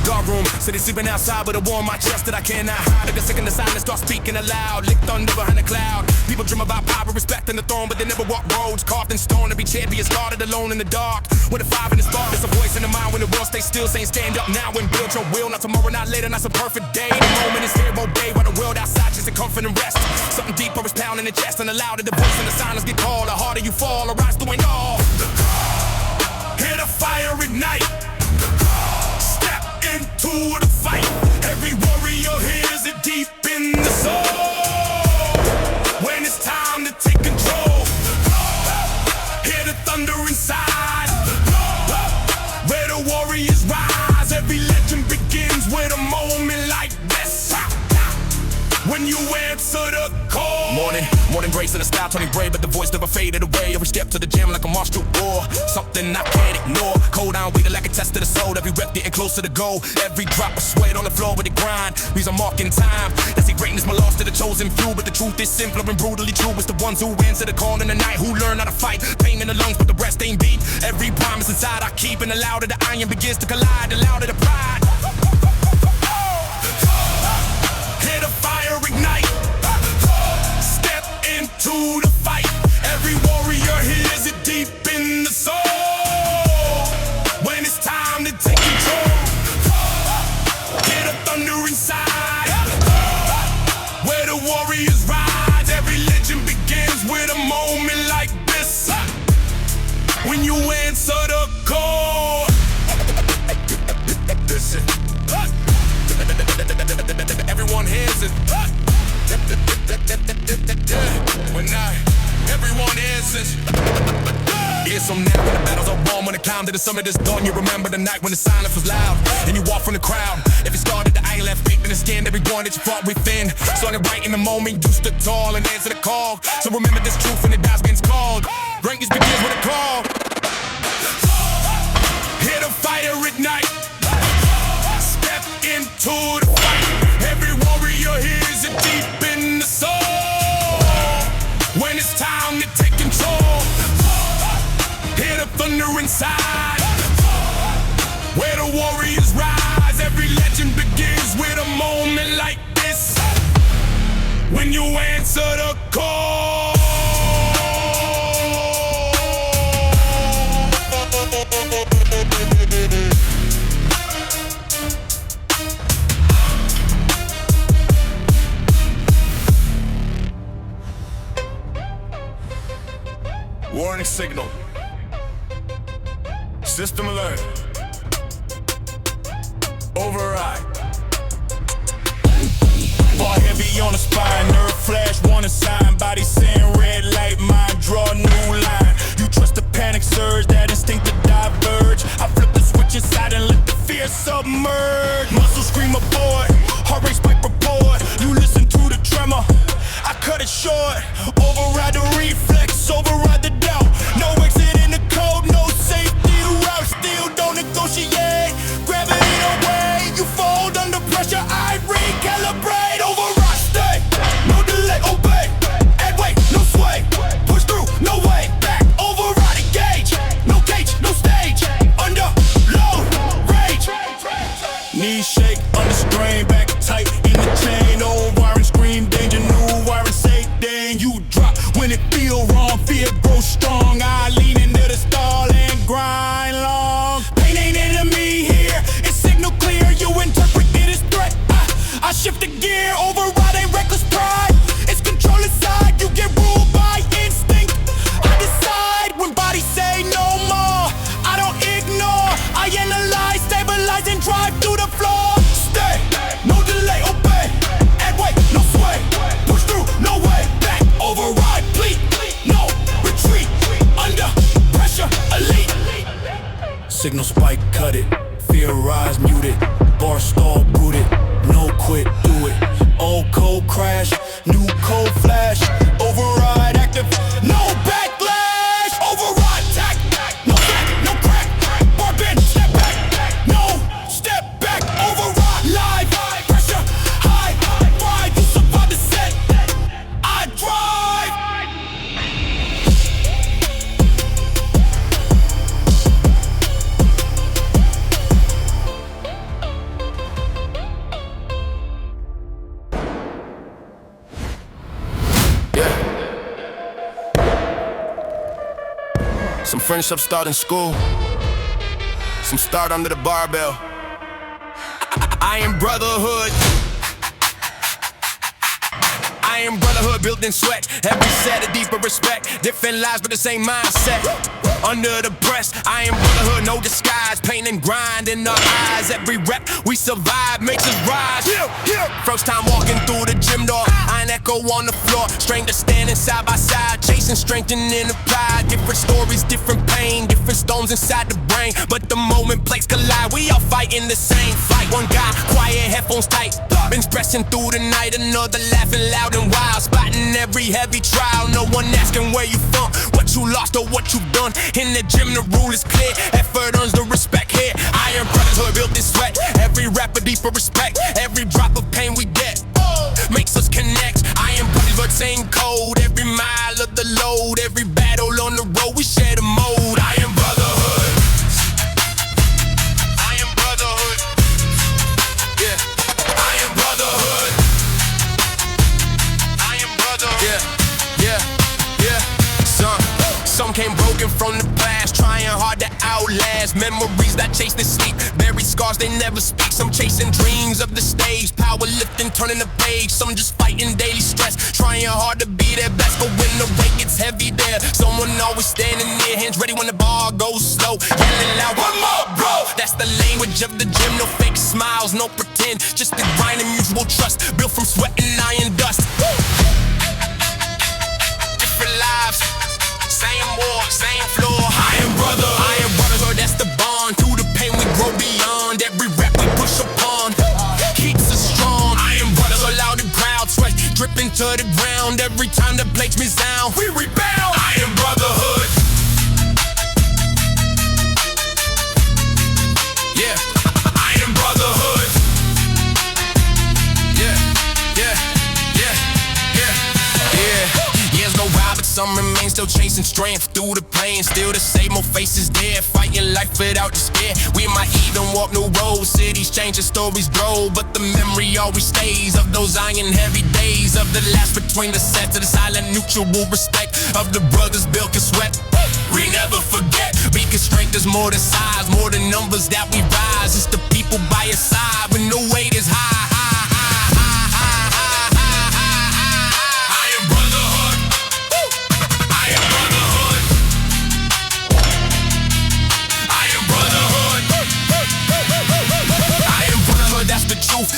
S1: Dark room, city sleeping outside with a war on my chest that I cannot hide. Like a second, the silence start speaking aloud. Lick thunder behind the cloud. People dream about power, respect, and the throne, but they never walk roads. Carved in stone, every champion started alone in the dark. With a fire in his thought, there's a voice in the mind when the world stays still, saying stand up now and build your will. Not tomorrow, not later, not some perfect day. The moment is here, obey, while the world outside just a comfort and rest. Something deeper is pounding the chest, and the louder the voice and the silence get called, the harder you fall, arise doing all. The call. Hear the fire ignite. The call. Step into the fight. Every warrior hears it deep in the soul. When it's time to take control, hear the thunder inside. Where the warriors rise. Every legend begins with a moment like this. When you answer the call. Morning, More than grace and a style turning gray, but the voice never faded away. Every step to the gym like a march to war, something I can't ignore. Cold down, weighted like a test to the soul. Every rep getting closer to goal. Every drop of sweat on the floor with the grind. These are marking time. That's the greatness, my loss to the chosen few. But the truth is simpler and brutally true. It's the ones who answer the call in the night, who learn how to fight. Pain in the lungs, but the rest ain't beat. Every promise inside I keep, and the louder the iron begins to collide, the louder the pride. Hit a fire, ignite. Step into the fight. Every warrior hears it deep in the soul. When it's time to take control, get a thunder inside. Where the warriors rise. Every legend begins with a moment like this. When you answer the call. Listen. Everyone hears it. When everyone hears it. Years from now, when the battles are won, when the climb to the summit is done, you remember the night when the silence was loud and you walk from the crowd. If it started, the eye left beat in the skin, everyone that you fought within. Started right in the moment, you stood tall and answered the call. So remember this truth when the dice gets called. Greatness begins with a call. Hit a fire, ignite. Step into the fight. Every warrior hears it deep in the soul. When it's time to take control, hear the thunder inside. Where the warriors rise. Every legend begins with a moment like this. When you answer the call. Warning signal. System alert. Override. Bar heavy on the spine, nerve flash, warning sign. Body saying red light, mind draw new line. You trust the panic surge, that instinct to diverge. I flip the switch inside and let the fear submerge. Muscles scream aboard, heart rate spike report. You listen to the tremor, I cut it short. Override the reflex, override the doubt. No exit in the code, no safety route. Still don't negotiate, gravity away. You fold under pressure, I recalibrate. Override, stay, no delay, obey. Add weight, no sway, push through, no way back. Override, engage, no gauge, no stage. Under, load, rage. Knees shake, under strain, back tight in the chain. Old wiring scream, danger, new wiring say dang. You drop when it feel wrong, fear grows strong. I lean into the stall and grind long. Pain ain't enemy here, it's signal clear. You interpret it as threat. I shift the gear, override ain't reckless pride. It's control inside, you get ruled by instinct. I decide when bodies say no more. I don't ignore, I analyze, stabilize and drive through the floor. Stay, no delay, obey. Add weight, no sway. Push through, no way back. Override, bleed, no retreat. Under pressure, elite. Signal spike, cut it. Fear rise, mute it. Bar stall, boot it. No quit, do it. Old code crash, new code flash. Override active, no backlash. Override tack, no back, no crack. Bar bend, step back, no step back. Override live, pressure high. Ride, you survive the set. I drive. Some friendships start in school, some start under the barbell. I am brotherhood. I am brotherhood built in sweat. Every set a deeper respect. Different lives but the same mindset. Under the breast, I am brotherhood, no disguise. Pain and grind in our eyes. Every rep we survive makes us rise. First time walking through the gym door, I ain't echo go on the floor. Strangers standing side by side, chasing strength and inner pride. Different stories, different pain, different storms inside the brain. But the moment plates collide, we all fighting the same fight. One guy, quiet, headphones tight, been stressing through the night. Another laughing loud and wild, spotting every heavy trial. No one asking where you from, what you lost or what you done. In the gym the rule is clear, effort earns the respect here. Iron brotherhood built in sweat, every rapper deeper respect. Every drop of pain we get makes us connect. Iron brotherhood same code, every mile of the load. Every battle on the road we share the mode. Iron brotherhood, Iron brotherhood, yeah. Iron brotherhood, Iron brotherhood, yeah, yeah, yeah. Some came broken from the past, trying hard to outlast. Memories that chase the sleep, buried scars they never speak. Some chasing dreams of the stage, powerlifting, turning the page. Some just fighting daily stress, trying hard to be their best. But when the weight gets heavy there, someone always standing near, hands ready when the bar goes slow. Yelling loud, one more, bro. That's the language of the gym, no fake smiles, no pretend. Just the grind and mutual trust, built from sweat and iron dust. Different lives, same war, same floor. Iron brotherhood, that's the bond. Through the pain we grow beyond. Every rep we push upon keeps us strong. Iron brotherhood, loud and proud, sweat dripping to the ground. Every time the plates resound, we rebound. Iron brotherhood, yeah. Iron brotherhood, yeah, yeah, yeah, yeah, yeah. Years go by, but some remain still chasing strength through the pain. Still the same old faces there, fighting life without the scare. We might even walk new roads, cities change and stories grow, but the memory always stays of those iron heavy days. Of the last between the sets, of the silent mutual respect of the brothers built in sweat. We never forget, because strength is more than size, more than numbers that we rise. It's the people by your side when the weight is high.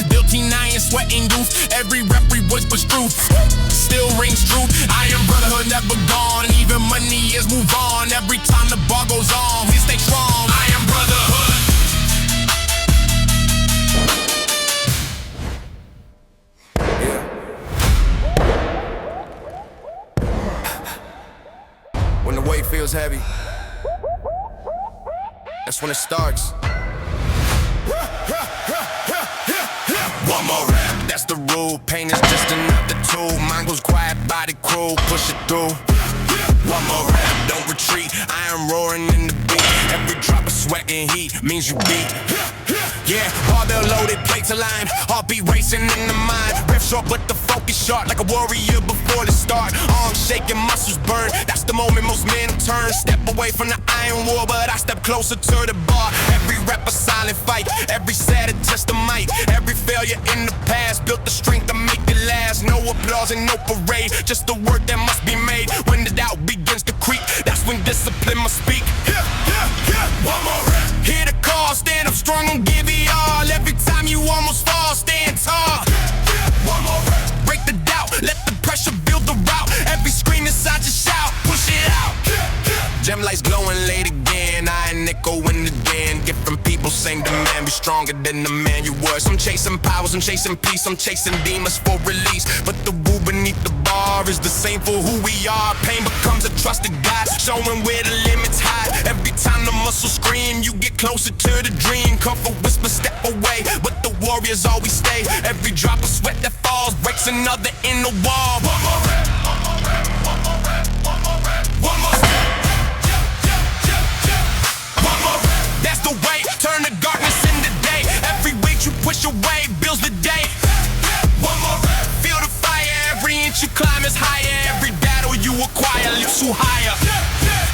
S1: Built in iron, sweat and youth. Every rep we whisper truth, still rings true. Iron brotherhood never gone, even money years move on. Every time the bar goes on, we stay strong. Iron brotherhood. Yeah. When the weight feels heavy, that's when it starts. One more rap, that's the rule. Pain is just another tool. Mind goes quiet, body cool, push it through. One more rap, don't retreat. I am roaring in the beat. Every drop of sweat and heat means you beat. Yeah, barbell loaded, plates aligned, heartbeat racing in the mind. Rep short, but the focus sharp, like a warrior before the start. Arms shaking, muscles burn. That's the moment most men turn. Step away from the iron wall, but I step closer to the bar. Every rep a silent fight, every set a test of might. Every failure in the past built the strength to make it last. No applause and no parade, just the work that must be made. When the doubt begins to creep, that's when discipline must speak. Yeah, yeah, yeah. One more rep. Hear the call, stand up strong and give it all. Every time you almost fall, stand tall. One more rep. Break the doubt, let the pressure build the route. Every scream inside your shout, push it out. Gem lights glowing late again, iron echoing again. Different people, same demand, be stronger than the man you were. Some chasing powers, some chasing peace, some chasing demons for release. But the rule beneath the bar is the same for who we are. Pain becomes a trusted guide, showing where the limits hide. Every time the muscles scream, you get closer to the dream. Comfort whisper, step away, but the warriors always stay. Every drop of sweat that falls breaks another inner wall. One more rep, one more rep, one more rep, one more rep, one more step. One more rep. That's the way, turn the darkness into day. Every weight you push away builds the day. One more rep. Feel the fire, every inch you climb is higher. Every battle you acquire lifts you higher.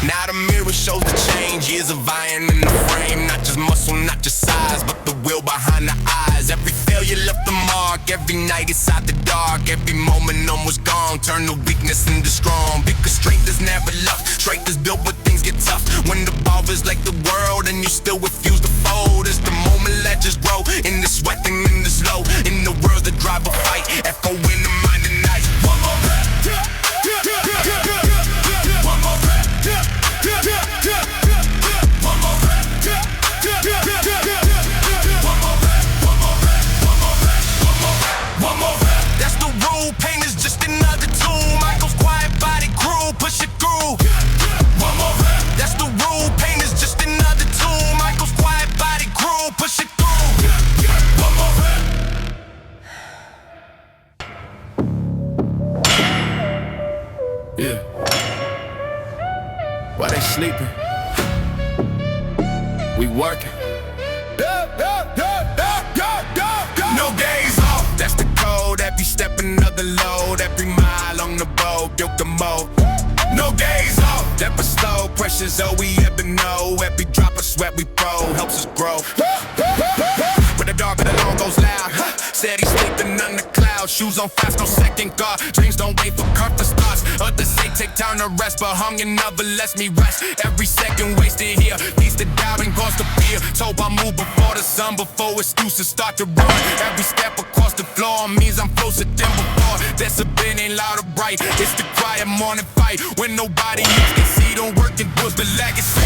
S1: Now the mirror shows the change, years of iron in the frame. Not just muscle, not just size, but the will behind the eyes. Every failure left the mark, every night inside the dark. Every moment almost gone, turn the weakness into strong. Because strength is never left, strength is built when things get tough. When the ball is like the world and you still refuse to fold. It's the moment legends grow, in the sweat and in the slow. In the words that drive a fight, echo in the mind at night. sleeping, we working. No days off, that's the code. Every step another load, every mile on the road, built the mold. No days off, never slow, pressure's all we ever know. Every drop of sweat we pro helps us grow. With the dark, but the long goes loud. Said he's sleeping on the clouds, shoes on fast, no second guard. Dreams don't wait for comfort starts. Others say take time to rest, but hunger never lets me rest. Every second wasted here, feeds the doubt and cause the fear. Told I move before the sun, before excuses start to run. Every step across the floor means I'm closer than before. Discipline ain't loud or bright, it's the quiet morning fight. When nobody else can see, don't work and push the legacy.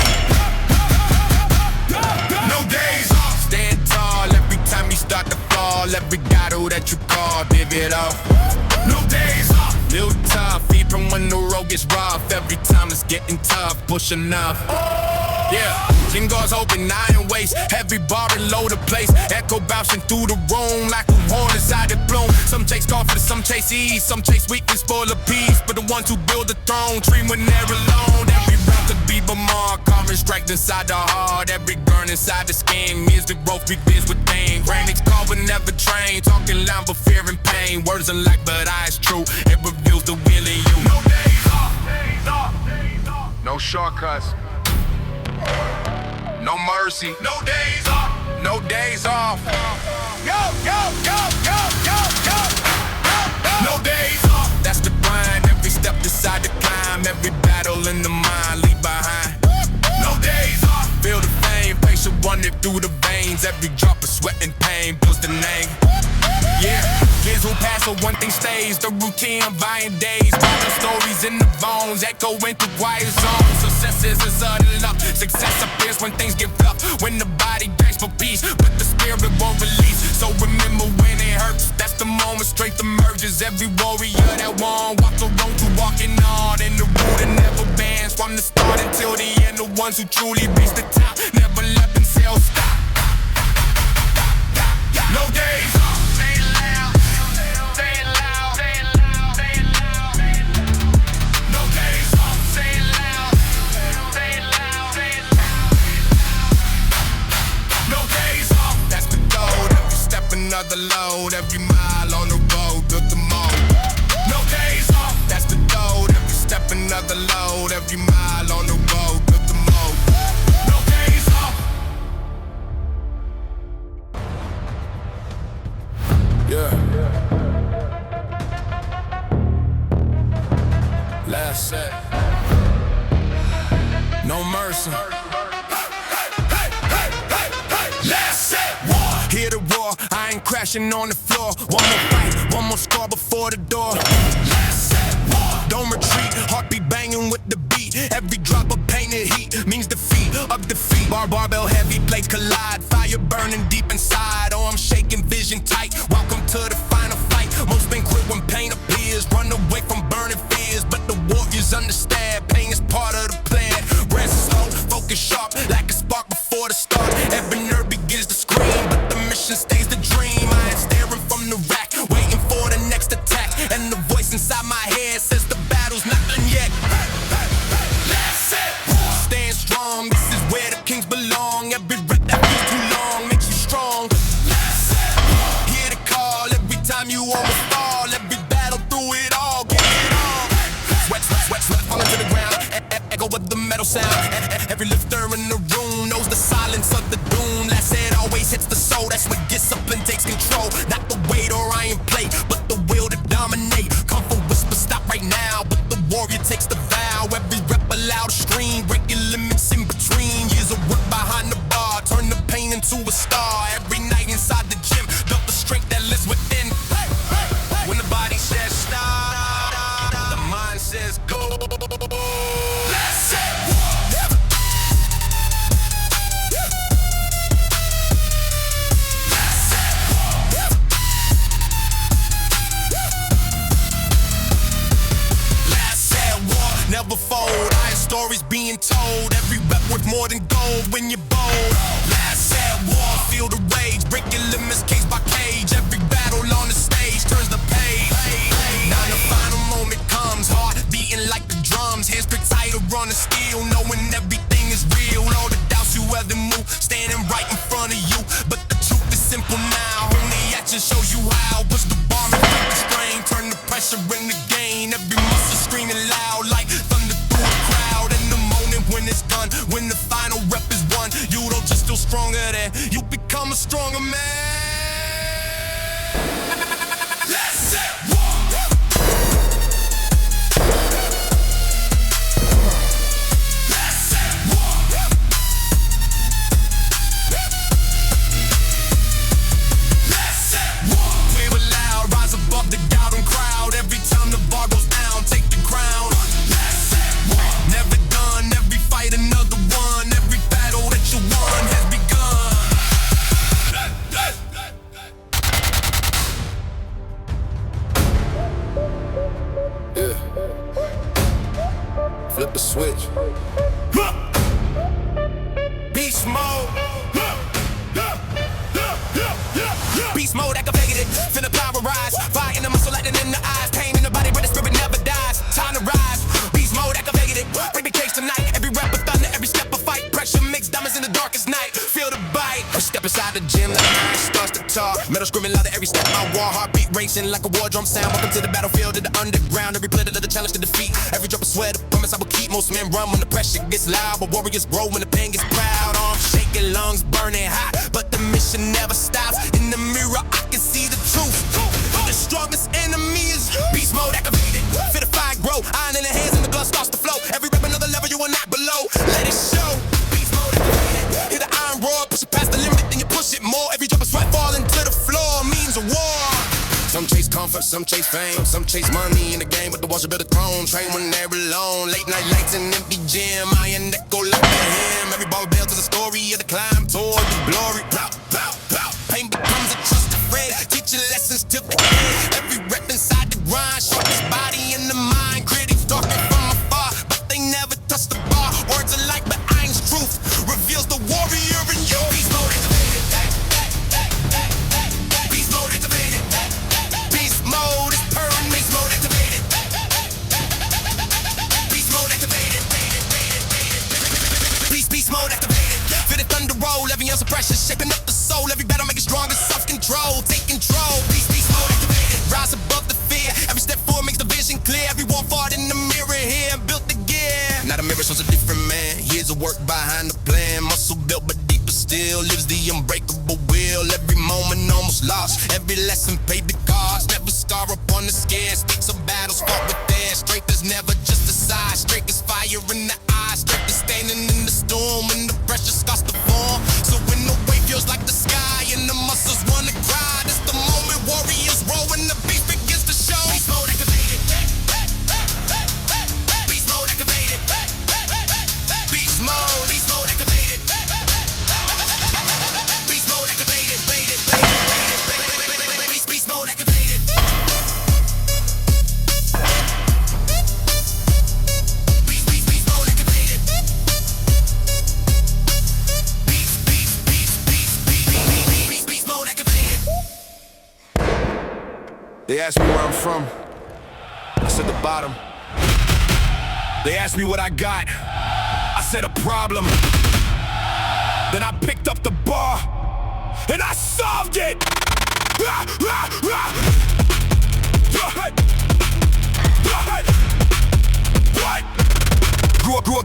S1: No days off, stand tall every time you start to fall. Every battle that you call, dig it up. No days off, little tough, even when the road gets rough. Every time it's getting tough, push enough. Yeah, fingers open, iron waist, heavy bar and load the place. Echo bouncing through the room like a horn inside the bloom. Some chase confidence, some chase ease, some chase weakness for the peace. But the ones who build the throne dream when they're alone. Every round could be marked, common strength inside the heart. Every burn inside the skin means the growth begins with pain. Granny's call but never trained, talking loud but fear and pain. Words are like but eyes true, it reveals the will in you. No days off, days off, days off. No shortcuts, no mercy, no days off, no days off. Yo, yo, yo, yo, yo, yo, yo, yo. No days off, that's the grind. Every step decide to climb, every battle in the mind leave behind. No days off, feel the pain, patient running through the veins. Every drop of sweat and pain builds the name. Yeah, kids who pass, but one thing stays, the routine of vying days. Telling stories in the bones, echoing through quiet zones. Success is a sudden luck, success appears when things get rough. When the body begs for peace, but the spirit won't release. So remember when it hurts, that's the moment strength emerges. Every warrior that won, walk the road to walking on. And the road that never bends, from the start until the end. The ones who truly reach the top, never let themselves stop. No days off. Another load, every mile on the road, built the mold. No days off, that's the goal. Every step another load, every mile on the road, built the mold. No days off. Yeah. Last set. No mercy. Hear the roar, I ain't crashing on the floor. One more fight, one more score before the door. Last set, war. Don't retreat, heartbeat banging with the beat. Every drop of painted heat means defeat of defeat. Barbell heavy plates collide, fire burning deep inside. Oh, I'm shaking vision tight, welcome to the final fight. Most men quit when pain appears, run away from burning fears. But the warriors understand, pain is part of the plan. Rest slow, focus sharp, like a spark before the start. Every nerve begins to scream, but the mission stays the dream. I ain't staring from the rack, waiting for the next attack. And the voice inside my head says the battle's not done yet. That's it. Stand strong, this is where the kings belong. Every breath that feels too long makes you strong. That's it. Hear the call every time you almost fall. Every battle through it all, get it on. Sweat, sweat, sweat, sweat, falling to the ground. Echo with the metal sound. Every lifter in the room knows the silence of the doom. Last said always hits the soul. That's when discipline takes control. Not the weight or iron plate, but the will to dominate. Come for whisper, stop right now. But the warrior takes the vow. Every rep a loud scream. Break your limits in between. Years of work behind the bar. Turn the pain into a star. Every night inside the gym. Built the strength that lives within. When the body says stop, the mind says go. Let's say never fold, iron stories being told. Every rep worth more than gold when you're bold. Last sad war, feel the rage. Break your limits cage by cage. Every battle on the stage turns the page. Now the final moment comes, heart beating like the drums. Hands gripped tighter on the steel, knowing every flip the switch. Beast mode. Beast mode activated. Finna power rise. Fire in the muscle, lightning in the eyes. Pain in the body, but the spirit never dies. Time to rise. Beast mode activated. Break the cage tonight. Every rep of thunder, every step of fight. Pressure makes diamonds in the darkest night. Feel the bite. I step inside the gym, like iron starts to talk. Metal screaming louder every step I walk. Heartbeat racing like a war drum sound. Welcome to the battlefield, to the underground. Every planet of the challenge to defeat. Every drop of sweat, a promise I will keep. Most men run when the pressure gets loud, but warriors grow when the pain gets proud. Arms shaking, lungs burning hot, but the mission never stops. In the mirror, I can see the truth. The strongest enemy is you. Beast mode activated. Feel the fire grow. Iron in the hands and the blood starts to flow. Every rep another level, you are not below. Let it show. Beast mode activated. Hear the iron roar, push it past the limit, then you push it more. Every drop of sweat falling to the floor means a war. Some chase comfort, some chase fame, some chase money in the game, but the walls are built a throne. Train when they're alone. Late night lights in empty gym. Iron echo like a hymn. Every ball builds is a story of the climb toward the glory. Pow, pow, pow. Pain becomes a trusted friend, teaching lessons till the end. Every rep inside the grind, sharpest body in the mind. Critics talking from afar, but they never touch the bar. Words are like, but iron's truth reveals the warrior in you. Beast mode activated. Beast mode activated. Beast mode is purring. Beast mode activated. Beast mode activated. Beast mode activated. Feel the thunder roll. Every ounce of pressure shaping up the soul. Every battle make it stronger. Self-control. Take control. Beast mode activated. Rise above the fear. Every step forward makes the vision clear. Every one fought in the mirror here. Built the gear. Now the mirror shows a different man. Years of work behind the plan. Muscle built but deeper still. Lives the unbreakable will. Every moment almost lost. Every lesson paid the cost. Never scar upon the skin. Speaks of battles fought with their strength is never just a side. Strength is fire in the eyes. Strength is standing in the storm when the pressure starts to form. So when the weight feels like the sky and the muscles wanna cry, it's the moment warriors roll when the beat begins to show. Beast mode activated. Beast mode activated. Beast mode. Beast mode activated. Beast mode activated. Beast mode activated. Beast mode activated. Beast mode activated. They asked me where I'm from. I said the bottom. They asked me what I got. I said a problem. Then I picked up the bar and I solved it. What?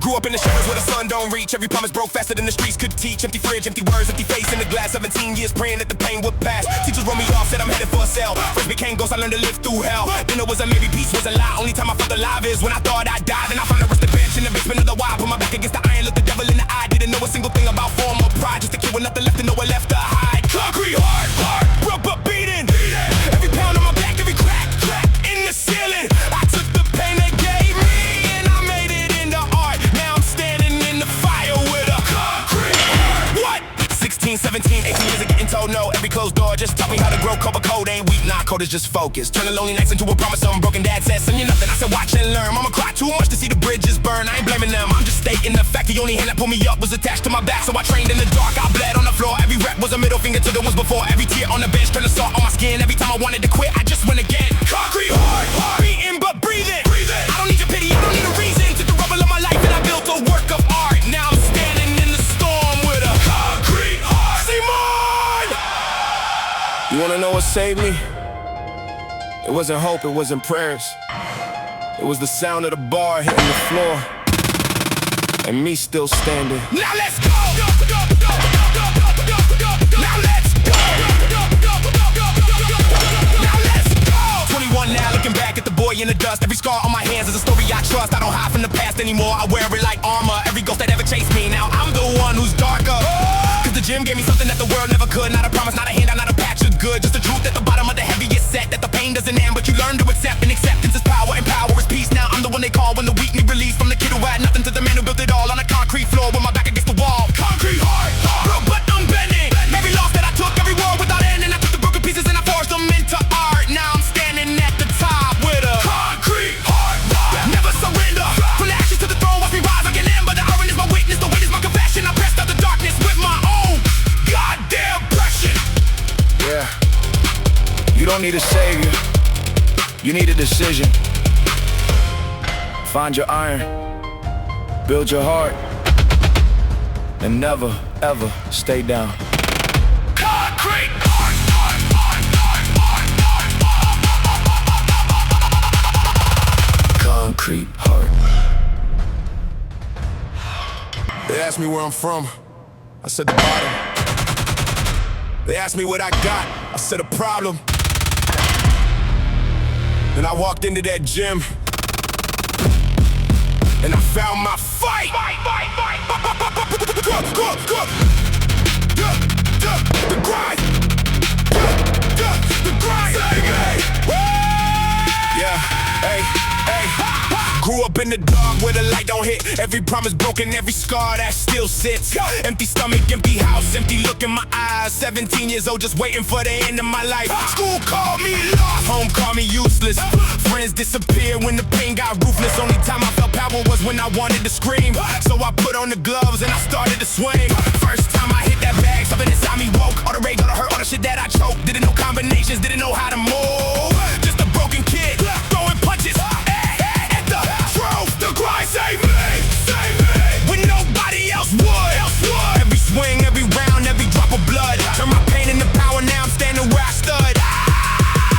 S1: Grew up in the shadows where the sun don't reach. Every promise broke faster than the streets could teach. Empty fridge, empty words, empty face in the glass. 17 years praying that the pain would pass. Teachers wrote me off, said I'm headed for a cell. First became ghosts, I learned to live through hell. Then it was a maybe, peace was a lie. Only time I felt alive is when I thought I died. Then I found a rusted bench in the basement of the wild. Put my back against the iron, looked the devil in the eye. Didn't know a single thing about form or pride. Just a kid with nothing left and nowhere left to hide. Concrete heart, broke but beating. Every pound on my back, every crack in the ceiling. I took the pain they gave me and I made it into art. Now I'm standing in the fire with a concrete heart. What? 16, 17, 18 years of getting told no. Every closed door just taught me how to grow. Code ain't weak, nah, code is just focus. Turn the lonely nights into a promise. Some broken dad said, son, you're nothing. I said, watch and learn. Mama cried too much to see the bridges burn. I ain't blaming them, I'm just stating the fact. The only hand that pulled me up was attached to my back. So I trained in the dark, I bled on the floor. Every rep was a middle finger to the ones before. Every tear on the bench turned to salt on my skin. Every time I wanted to quit, I just went again. Concrete heart, beating but breathing. I don't need your pity, I don't need a reason. Took the rubble of my life and I built a work of art. Now I'm standing in the storm with a concrete heart. Simon! You wanna know what saved me? It wasn't hope, it wasn't prayers. It was the sound of the bar hitting the floor and me still standing. Now let's go! Now let's go! Now let's go! 21 now, looking back at the boy in the dust. Every scar on my hands is a story I trust. I don't hide from the past anymore, I wear it like armor. Every ghost that ever chased me, now I'm the one who's darker. Cause the gym gave me something that the world never could. Not a promise, not a handout, not a patch of good. Just the truth at the bottom of the heaviest set. That the pain doesn't end, but you learn to accept. And acceptance is power, and power is peace. Now I'm the one they call when the weak need release. From the kid who had nothing to the man who built it all. On a concrete floor with my back against the wall. Concrete heart, broke but unbending. Every loss that I took, every war without end. And I took the broken pieces and I forged them into art. Now I'm standing at the top with a concrete heart. Never surrender, from the ashes to the throne. need a savior, you need a decision. Find your iron, build your heart, and never, ever stay down. Concrete! Concrete heart.
S3: They asked me where I'm from, I said the bottom. They asked me what I got, I said a problem. Then I walked into that gym, and I found my fight. The grind. The grind. Yeah, hey. Grew up in the dark where the light don't hit. Every promise broken, every scar that still sits. Empty stomach, empty house, empty look in my eyes. 17 years old, just waiting for the end of my life. School called me lost, home called me useless. Friends disappeared when the pain got ruthless. Only time I felt power was when I wanted to scream. So I put on the gloves and I started to swing. First time I hit that bag, something inside me woke. All the rage, all the hurt, all the shit that I choked. Didn't know combinations, didn't know how to move. Just a broken kid, throwing punches. The grind saved me, when nobody else would. Every swing, every round, every drop of blood. Turn my pain into power, now I'm standing where I stood.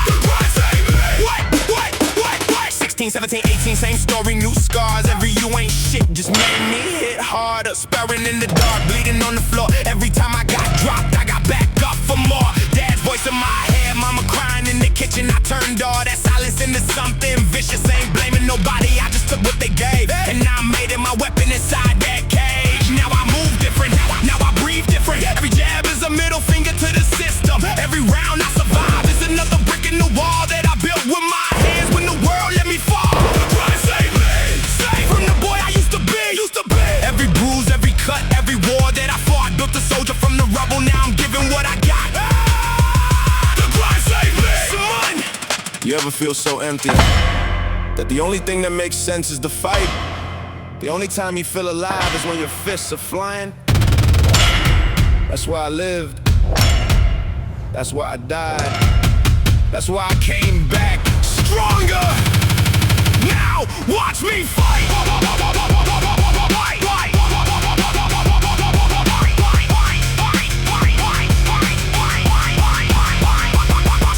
S3: The grind saved me. What? 16, 17, 18, same story, new scars. Every you ain't shit just made me hit harder. Sparring in the dark, bleeding on the floor. Every time I got dropped, I got back up for more. Dad's voice in my head, mama crying in the kitchen. I turned all that silence into something vicious. Ain't blaming nobody, I just took what they gave. And now I made it my weapon inside that cage. Now I move different, now I breathe different. Every jab is a middle finger to the system. Every round I survive is another brick in the wall that I built with my hands when the world let me fall. The grind saved me, from the boy I used to be. Every bruise, every cut, every war that I fought. Built a soldier from the rubble, now I'm giving what I got. The grind saved me. Son. You ever feel so empty that the only thing that makes sense is the fight? The only time you feel alive is when your fists are flying. That's why I lived. That's why I died. That's why I came back stronger. Now watch me fight.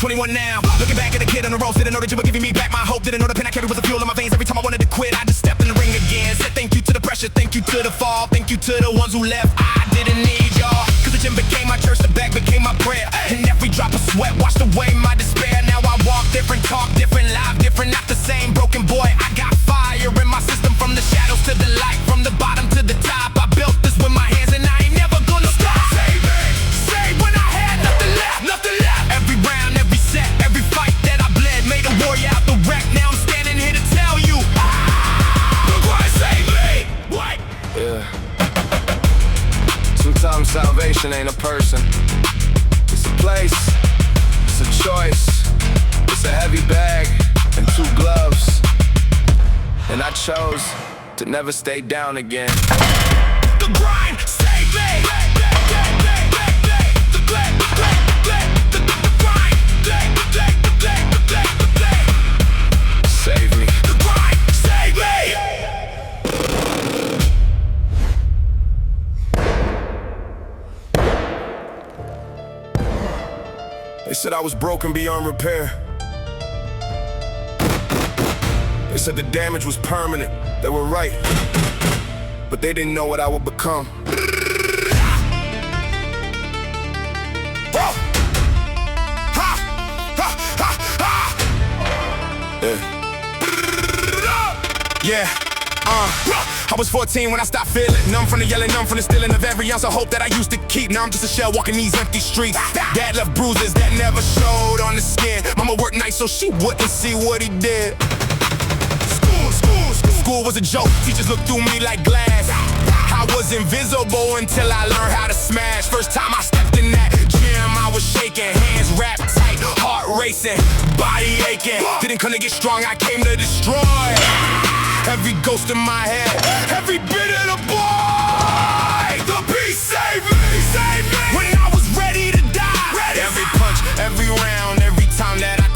S3: 21 now, looking back at the kid on the road. Didn't know that you were giving me back my hope. Didn't know the pen I carried was the fuel in my veins. Every time I wanted to quit, I just stepped in the ring again. Said thank you to the pressure, thank you to the fall, thank you to the ones who left. I didn't need y'all, cause the gym became my church, the bag became my prayer. And every drop of sweat washed away my despair. Now I walk different, talk different, live different, not the same. Broken boy, I got fire in my system. From the shadows to the light, from the bottom to the top. I built this with my hands and I ain't never gonna stop. Save when I had nothing left. Every round, every set, every fight that I bled made a warrior out the wreck. Now I'm standing here to tell you, the grind saved me. What? Yeah. Sometimes salvation ain't a person. It's a place, it's a choice, it's a heavy bag and 2 gloves. And I chose to never stay down again. The grind saved me. Save me. The grind save me. They said I was broken beyond repair. They said the damage was permanent. They were right, but they didn't know what I would become. Yeah. I was 14 when I stopped feeling. Numb from the yelling, numb from the stealing of every ounce of hope that I used to keep. Now I'm just a shell walking these empty streets. Dad left bruises that never showed on the skin. Mama worked nights so she wouldn't see what he did. School was a joke. Teachers looked through me like glass. I was invisible until I learned how to smash. First time I stepped in that gym, I was shaking. Hands wrapped tight, heart racing, body aching. Didn't come to get strong, I came to destroy. Every ghost in my head, every bit of the boy. The beast saved me, when I was ready to die. Every punch, every round, every time that I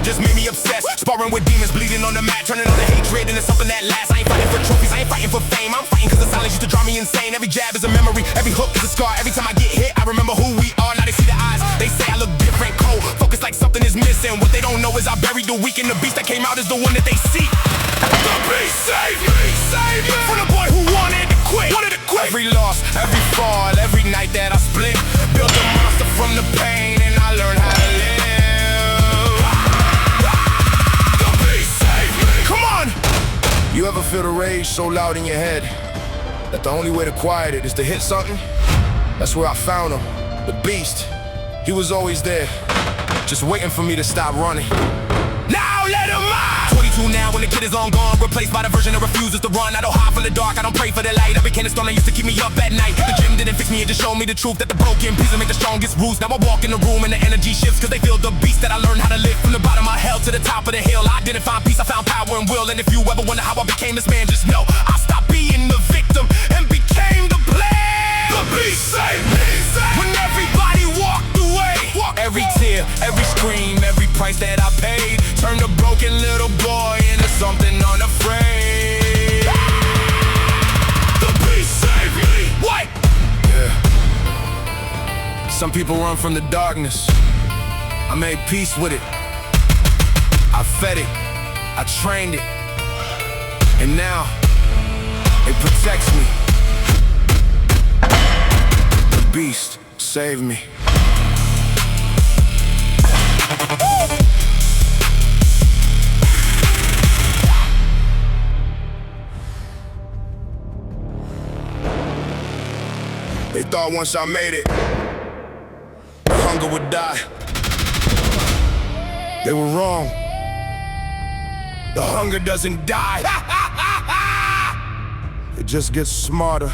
S1: just made me obsessed. Sparring with demons, bleeding on the mat, turning all the hatred into something that lasts. I ain't fighting for trophies, I ain't fighting for fame. I'm fighting cause the silence used to drive me insane. Every jab is a memory, every hook is a scar. Every time I get hit, I remember who we are. Now they see the eyes, they say I look different, cold, focused like something is missing. What they don't know is I buried the weak, and the beast that came out is the one that they seek.
S3: The beast saved me, saved me.
S1: From the boy who wanted to quit. Every loss, every fall, every night that I split, built a monster from the pain, and I learned how to live.
S3: The beast saved me.
S1: Come on!
S4: You ever feel the rage so loud in your head that the only way to quiet it is to hit something? That's where I found him, the beast. He was always there, just waiting for me to stop running.
S1: Now let him out! 22 now when the kid is long gone, replaced by the version that refuses to run. I don't hide from the dark, I don't pray for the light. I became the storm that used to keep me up at night. The gym didn't fix me, it just showed me the truth that the broken pieces make the strongest roots. Now I walk in the room and the energy shifts, cause they feel the beast that I learned how to live. From the bottom of hell to the top of the hill, I didn't find peace, I found power and will. And if you ever wonder how I became this man, just know I stopped being the victim and became the plan.
S3: The beast saved me, saved me.
S1: When everybody walked away, every tear, every scream, every price that I paid turned a broken little boy into something unafraid.
S3: The beast saved me.
S1: What?
S4: Yeah. Some people run from the darkness. I made peace with it. I fed it. I trained it. And now, it protects me. The beast saved me. They thought once I made it, the hunger would die. They were wrong. The hunger doesn't die. It just gets smarter.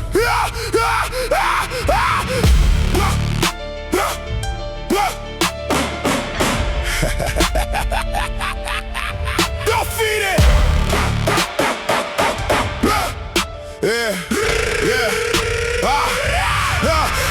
S1: Don't feed it!
S4: Yeah, yeah.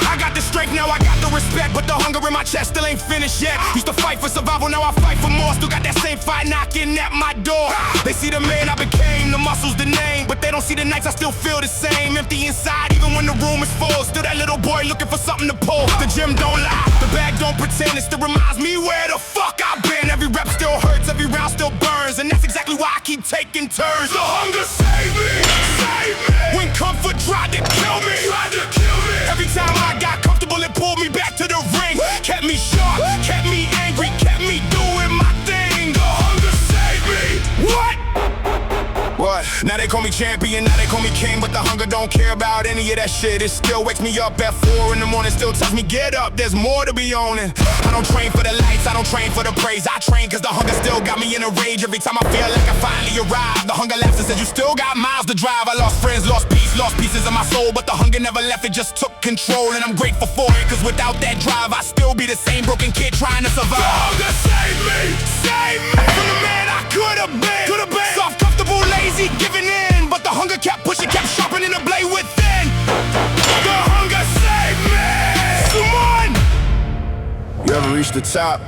S1: I got the strength, now I got the respect, but the hunger in my chest still ain't finished yet. Used to fight for survival, now I fight for more. Still got that same fight knocking at my door. They see the man I became, the muscles, the name, but they don't see the nights I still feel the same. Empty inside, even when the room is full. Still that little boy looking for something to pull. The gym don't lie, the bag don't pretend. It still reminds me where the fuck I've been. Every rep still hurts, every round still burns, and that's exactly why I keep taking turns.
S3: The hunger saved me, saved me.
S1: When comfort tried to kill me, every time I got comfortable, it pulled me back to the ring. Kept me sharp, kept me angry, kept me doing my thing.
S3: The hunger saved me.
S1: What?
S4: What?
S1: Now they call me champion, now they call me king, but the hunger don't care about any of that shit. It still wakes me up at 4 in the morning, still tells me get up, there's more to be owning. I don't train for the lights, I don't train for the praise. I train cause the hunger still got me in a rage. Every time I feel like I finally arrived, the hunger laughs and says you still got miles to drive. I lost friends, lost peace, lost pieces of my soul, but the hunger never left, it just took control. And I'm grateful for it, cause without that drive I'd still be the same broken kid trying to survive.
S3: The hunger saved me,
S1: Save me from the man I could've been. Soft, comfortable, lazy, giving in, but the hunger kept pushing, kept sharpening the blade within. The hunger saved me. Come on.
S4: You ever reach the top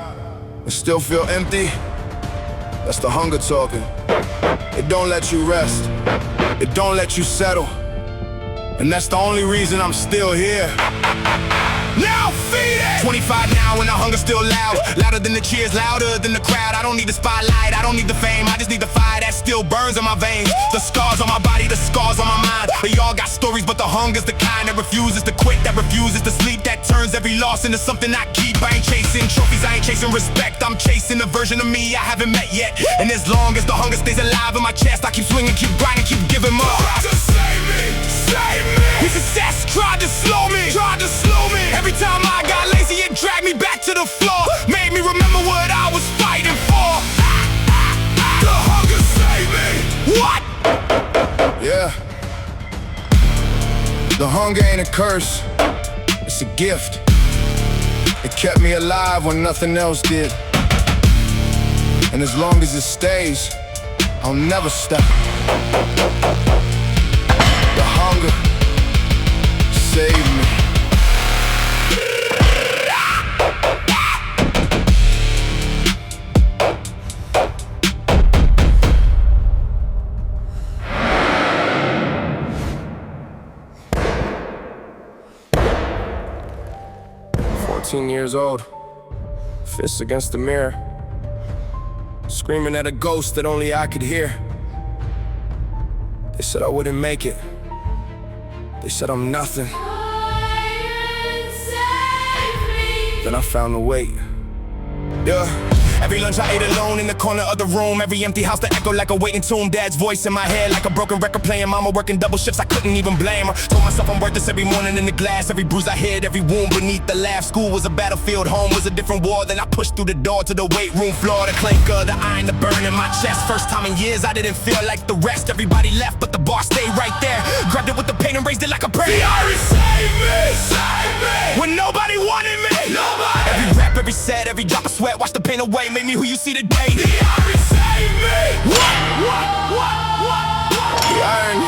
S4: and still feel empty? That's the hunger talking. It don't let you rest. It don't let you settle. And that's the only reason I'm still here.
S1: Now feed it! 25 now and the hunger's still loud. Louder than the cheers, louder than the crowd. I don't need the spotlight, I don't need the fame, I just need the fire that still burns in my veins. The scars on my body, the scars on my mind. They all got stories, but the hunger's the kind that refuses to quit, that refuses to sleep, that turns every loss into something I keep. I ain't chasing trophies, I ain't chasing respect, I'm chasing a version of me I haven't met yet. And as long as the hunger stays alive in my chest, I keep swinging, keep grinding, keep giving more.
S3: to save me, save me.
S1: His success tried to slow me, Every time I got lazy, it dragged me back to the floor, made me remember what I was fighting for.
S3: The hunger saved me.
S1: What?
S4: Yeah. The hunger ain't a curse, it's a gift. It kept me alive when nothing else did. And as long as it stays, I'll never stop. The hunger saved me. 14 years old, fists against the mirror, screaming at a ghost that only I could hear. They said I wouldn't make it. They said I'm nothing. Then I found the weight.
S3: Yeah. Every lunch I ate alone in the corner of the room. Every empty house that echoed like a waiting tomb. Dad's voice in my head like a broken record playing. Mama working double shifts, I couldn't even blame her. Told myself I'm worthless every morning in the glass. Every bruise I hid, every wound beneath the laugh. School was a battlefield, home was a different war. Then I pushed through the door to the weight room floor. The clank of the iron, the burn in my chest. First time in years I didn't feel like the rest. Everybody left but the bar stayed right there. Grabbed it with the pain and raised it like a prayer. The iron saved me, saved me. When nobody wanted me, nobody. Every rep, every set, every drop of sweat. Watch the pain away, made me who you see today. The iron saved me.
S4: The iron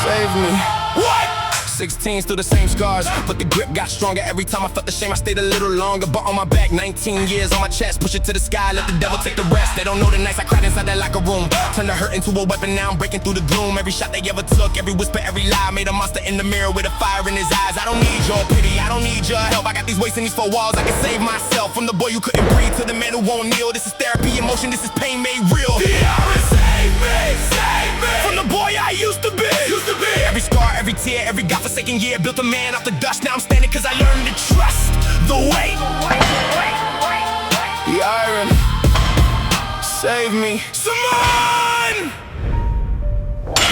S4: saved me.
S3: What?
S4: 16 still the same scars, but the grip got stronger. Every time I felt the shame, I stayed a little longer. But on my back, 19 years on my chest. Push it to the sky, let the devil take the rest. They don't know the nights I cried inside that locker room. Turned the hurt into a weapon, now I'm breaking through the gloom. Every shot they ever took, every whisper, every lie, made a monster in the mirror with a fire in his eyes. I don't need your pity, I don't need your help. I got these weights in these four walls, I can save myself. From the boy who couldn't breathe to the man who won't kneel. This is therapy, emotion, this is pain made real.
S3: The iron saved me, saved me. From the boy I used to be. Every scar, every tear, every godforsaken year. Built a man off the dust, now I'm standing cause I learned to trust the weight.
S4: The iron saved me.
S3: Someone!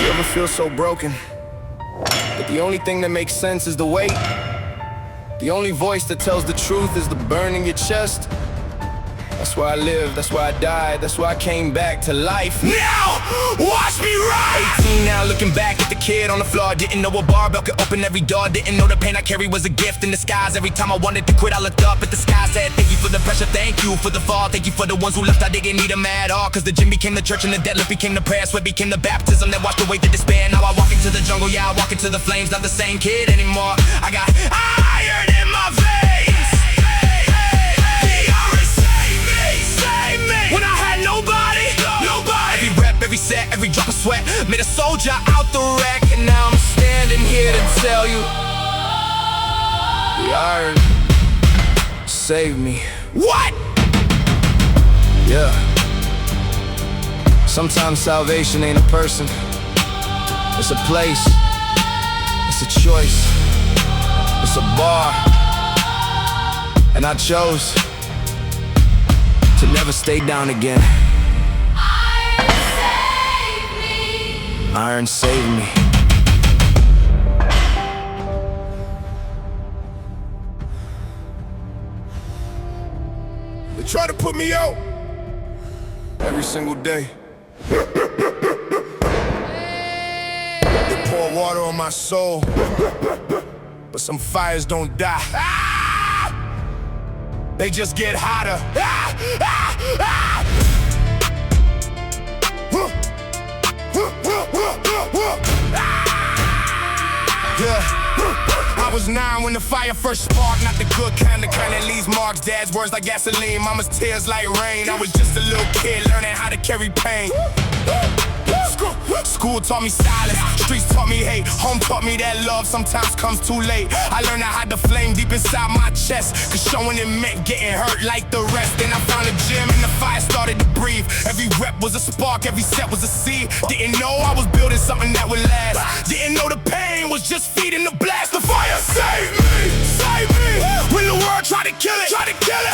S4: You ever feel so broken that the only thing that makes sense is the weight? The only voice that tells the truth is the burn in your chest? That's why I live, that's why I died, that's why I came back to life.
S3: Now, watch me rise!
S4: 18 now, looking back at the kid on the floor. Didn't know a barbell could open every door. Didn't know the pain I carry was a gift in disguise. Every time I wanted to quit, I looked up at the sky. Said, thank you for the pressure, thank you for the fall. Thank you for the ones who left, I didn't need them at all. Cause the gym became the church and the deadlift became the prayer. Sweat became the baptism that washed away the despair. Now I walk into the jungle, yeah, I walk into the flames. Not the same kid anymore. I got iron in my veins. When I had nobody. Every rep, every set, every drop of sweat made a soldier out the wreck. And now I'm standing here to tell you the iron saved me.
S3: What?
S4: Yeah. Sometimes salvation ain't a person, it's a place, it's a choice, it's a bar. And I chose to never stay down again. Iron saved me.
S3: They try to put me out
S4: Every single day.
S3: They pour water on my soul, but some fires don't die. They just get hotter. I was 9 when the fire first sparked. Not the good kind, the kind that leaves marks. Dad's words like gasoline, mama's tears like rain. I was just a little kid learning how to carry pain. School taught me silence, streets taught me hate. Home taught me that love sometimes comes too late. I learned to hide the flame deep inside my chest, cause showing it meant getting hurt like the rest. Then I found a gym and the fire started to breathe. Every rep was a spark, every set was a seed. Didn't know I was building something that would last. Didn't know the pain was just feeding the blast. The fire saved me, saved me. When the world tried to kill it,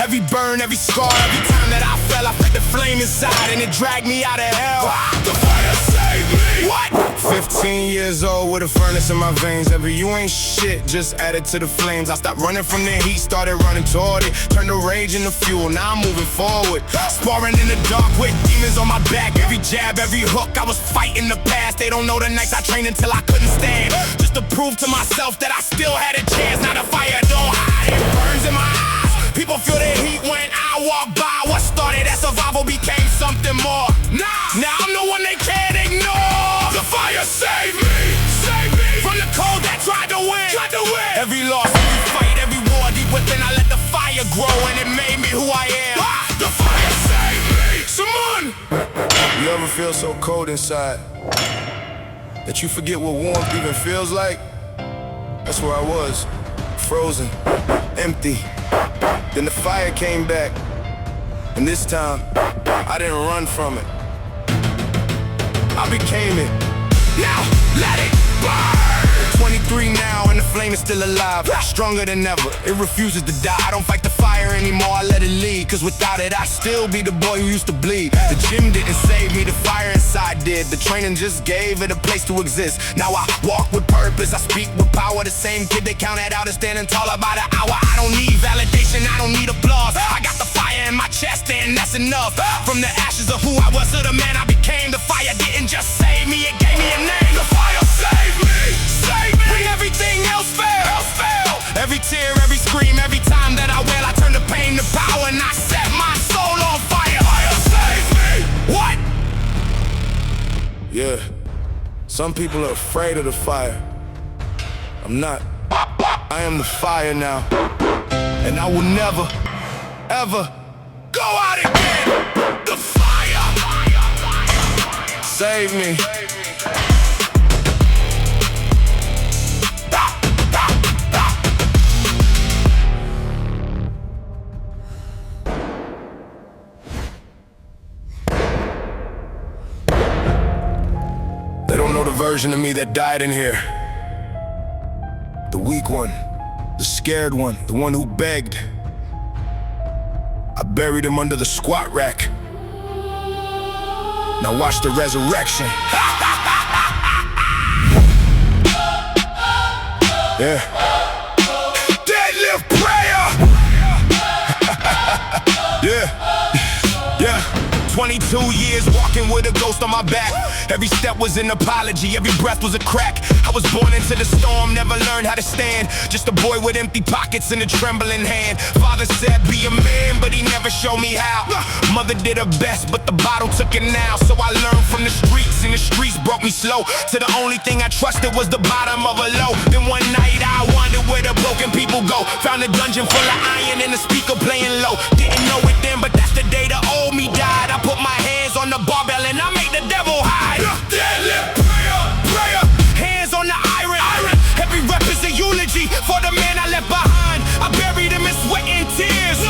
S3: Every burn, every scar, every time that I fell, I felt the flame inside and it dragged me out of hell. The fire saved me. What?
S4: 15 years old with a furnace in my veins. Every you ain't shit, just added to the flames. I stopped running from the heat, started running toward it. Turned the rage into fuel, now I'm moving forward.
S3: Sparring in the dark with demons on my back. Every jab, every hook, I was fighting the past. They don't know the nights I trained until I couldn't stand. Just to prove to myself that I still had a chance. Now the fire don't hide, it burns in my eyes. People feel the heat when I walk by. What started as survival became something more. Now I'm the one they can't ignore. The fire saved me, saved me. From the cold that tried to win, Every loss, every fight, every war deep within, I let the fire grow and it made me who I am. The fire saved me. Someone!
S4: You ever feel so cold inside that you forget what warmth even feels like? That's where I was, frozen. empty. Then the fire came back, and this time, I didn't run from it. I became it.
S3: Now, let it burn!
S4: 23 now, and the flame is still alive. Stronger than ever, it refuses to die. I don't fight the fire anymore, I let it lead. Cause without it, I'd still be the boy who used to bleed. The gym didn't save me, the fire inside did. The training just gave it a place to exist. Now I walk with purpose, I speak with power. The same kid they counted out is standing tall about an hour. I don't need validation, I don't need applause. I got the fire in my chest and that's enough. From the ashes of who I was to the man I became. The fire didn't just save me, it gave me a name.
S3: The fire saved me! Save me!
S4: When everything else failed. Every tear, every scream, every time that I wail, I turn the pain to power and I set my soul on fire.
S3: Fire saved me!
S4: What? Yeah, some people are afraid of the fire. I'm not. I am the fire now. And I will never, ever
S3: Go out again! The fire!
S4: save me. They don't know the version of me that died in here. The weak one, the scared one, the one who begged. I buried him under the squat rack. Now watch the resurrection. Yeah.
S3: Deadlift prayer!
S4: Yeah. 22 years walking with a ghost on my back. Every step was an apology, every breath was a crack. I was born into the storm, never learned how to stand. Just a boy with empty pockets and a trembling hand. Father said be a man, but he never showed me how. Mother did her best, but the bottle took it now. So I learned from the streets, and the streets broke me slow. To the only thing I trusted was the bottom of a low. Then one night I wondered where the broken people go. Found a dungeon full of iron and the speaker playing low. Didn't know it then, but that's the day the old me died. I put my hands on the barbell and I made the devil hide.
S3: Deadlift prayer!
S4: Hands on the iron. Every rep is a eulogy for the man I left behind. I buried him in sweat and tears.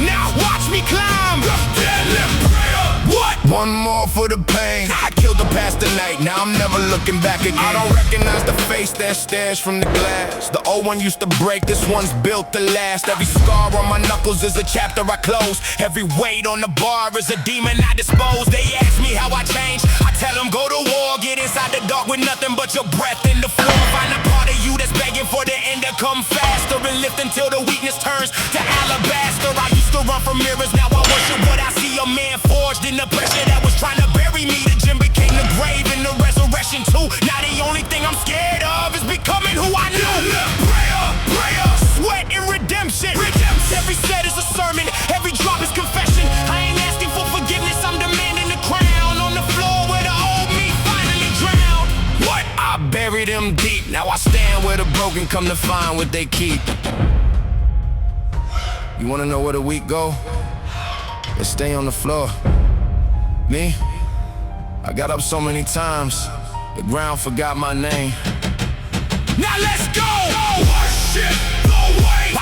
S4: Now watch me climb.
S3: Deadlift prayer!
S4: What? One more for the pain. I killed the past tonight, now I'm never looking back again. I don't recognize the face that stares from the glass. The old one used to break, this one's built to last. Every scar on my knuckles is a chapter I close. Every weight on the bar is a demon I dispose. They ask me how I changed, I tell them go to war. Get inside the dark with nothing but your breath in the floor. Find a part of you that's begging for the end to come faster. And lift until the weakness turns to alabaster. I used to run from mirrors, now I worship what I see. A man forged in the pressure that was trying to bury me. The gym became the grave and the resurrection too. Now the only thing I'm scared of is becoming who I knew.
S3: Prayer!
S4: Sweat and redemption. Every set is a sermon, every drop is confession. I ain't asking for forgiveness, I'm demanding the crown. On the floor where the old me finally drowned. What? I buried him deep, now I stand where the broken come to find what they keep. You wanna know where the weak go? They stay on the floor. Me? I got up so many times, the ground forgot my name. Now let's go!
S3: Worship the way!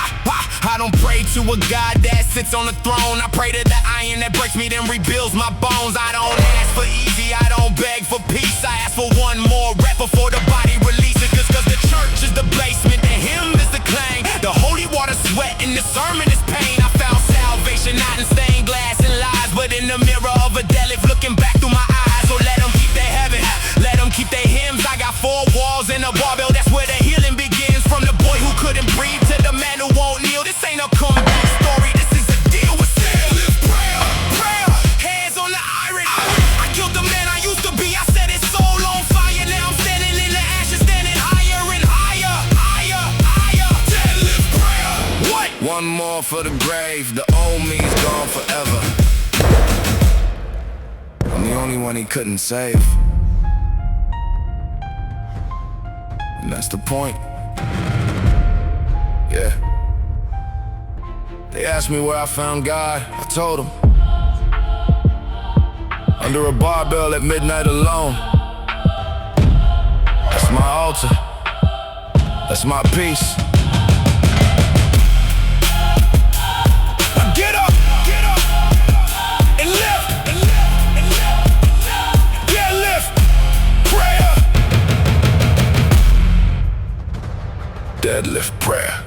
S4: I don't pray to a God that sits on the throne. I pray to the iron that breaks me, then rebuilds my bones. I don't ask for easy, I don't beg for peace. I ask for one more rep before the body releases. Cause the church is the basement, the hymn is the clang. The holy water sweat and the sermon is pain. I found salvation not in stained glass and lies, but in the mirror of a deadlift looking back through my eyes. So let them keep their heaven, let them keep their hymns. I got 4 walls and a barbell, that's where the healing begins. From the boy who couldn't breathe to the man who won't kneel. This ain't a comeback story, this is a deal with sin.
S3: Deadlift prayer!
S4: Hands on the iron. I killed the man I used to be, I set his soul on fire. Now I'm standing in the ashes, standing higher and higher.
S3: Deadlift prayer!
S4: What? One more for the grave, the old me's gone forever. I'm the only one he couldn't save. And that's the point. Yeah. They asked me where I found God, I told them. Under a barbell at midnight alone. That's my altar. That's my peace.
S3: deadlift prayer.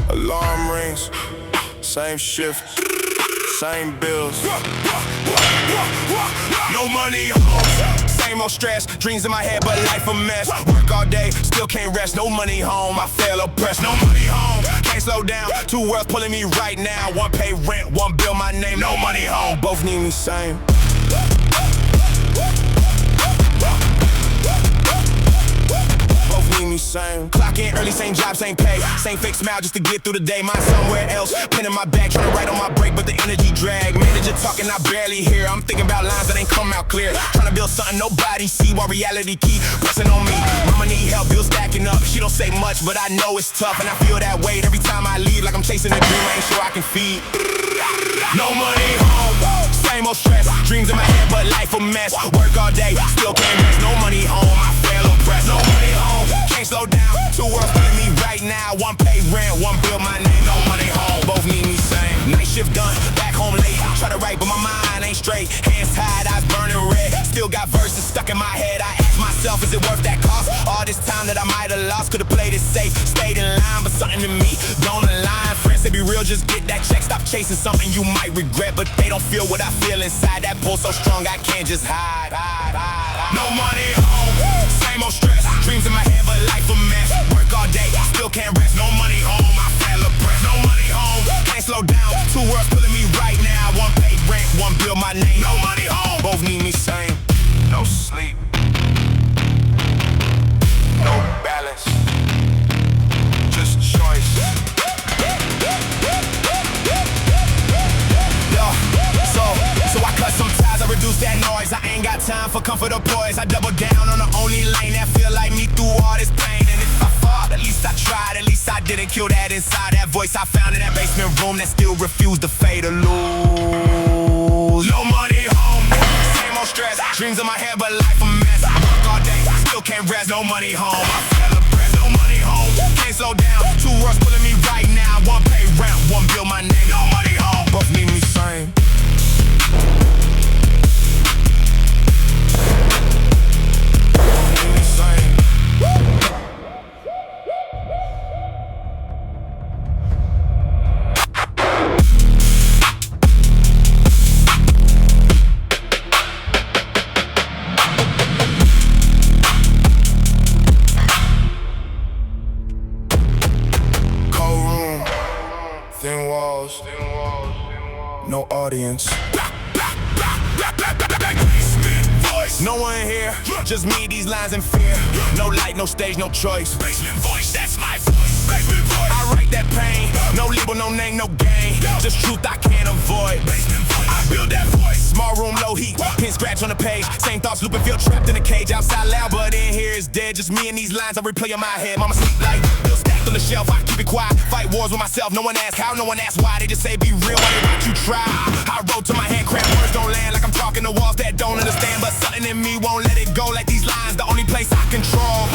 S3: Alarm rings, same shift, same bills. No money home, same old stress. Dreams in my head, but life a mess. Work all day, still can't rest. No money home, I feel oppressed. No money home, can't slow down. Two worlds pulling me right now. One pay rent, one bill my name. No money home, both need me same. Both need me same. Clock in early, same job, same pay. Same fake smile just to get through the day. Mine somewhere else, pen in my back, trying to write on my break, but the energy drag. Manager talking, I barely hear. I'm thinking about lines that ain't come out clear. Trying to build something nobody see while reality keep pressing on me. Mama need help, bills stacking up. She don't say much, but I know it's tough, and I feel that weight every time I leave, like I'm chasing a dream I ain't sure I can feed. No money home, same old stress. Dreams in my head, but life a mess. Work all day, still can't rest. No money home, I feel oppressed. No money home, can't slow down. Two worlds pulling me right now. One pay rent, one bill my name. No money home, both need me same. Night shift done, back home late. Try to write, but my mind ain't straight. Hands tied, eyes burning red. Still got verses stuck in my head. I ask myself, is it worth that cost? All this time that I might have lost, could've played it safe, stayed in line, but something in me don't align. Friends say be real, just get that check. Stop chasing something you might regret, but they don't feel what I feel inside. That pull so strong I can't just hide. No money home, same old stress. Dreams in my head, but life a mess. Work all day, still can't rest. No money home, I feel oppressed. No money home, can't slow down. Two worlds pulling me right now. One pay rent, one bill my name. No money home, both need me same. No sleep, no balance, just choice. So I cut some ties, I reduce that noise. I ain't got time for comfort or poise. I double down on the only lane that feel like me through all this pain. And if I fall, at least I tried. At least I didn't kill that inside. That voice I found in that basement room that still refused to fade or lose. No money home, same old stress. Dreams in my head, but life a mess. I work all day, still can't rest. No money home, I feel oppressed. No money home, can't slow down. Two worlds pulling me right now. One pay rent, one bill my name. No money home, both need me same. Thin walls, no audience. No one here, just me, these lines in fear. No light, no stage, no choice. Basement voice, that's my voice. Basement voice. I write that pain, no label, no name, no game. Just truth I can't avoid. Basement voice. I build that voice. Small room, low heat, pin scratch on the page. Same thoughts looping, feel trapped in a cage. Outside loud, but in here it's dead. Just me and these lines I replay in my head. Mama sleep like bills stacked on the shelf. I keep it quiet, fight wars with myself. No one asks how, no one asks why. They just say be real while they watch you try. I wrote to my hand, cramp words don't land. Like I'm talking to walls that don't understand. But something in me won't let it go. Like these lines, the only place I control.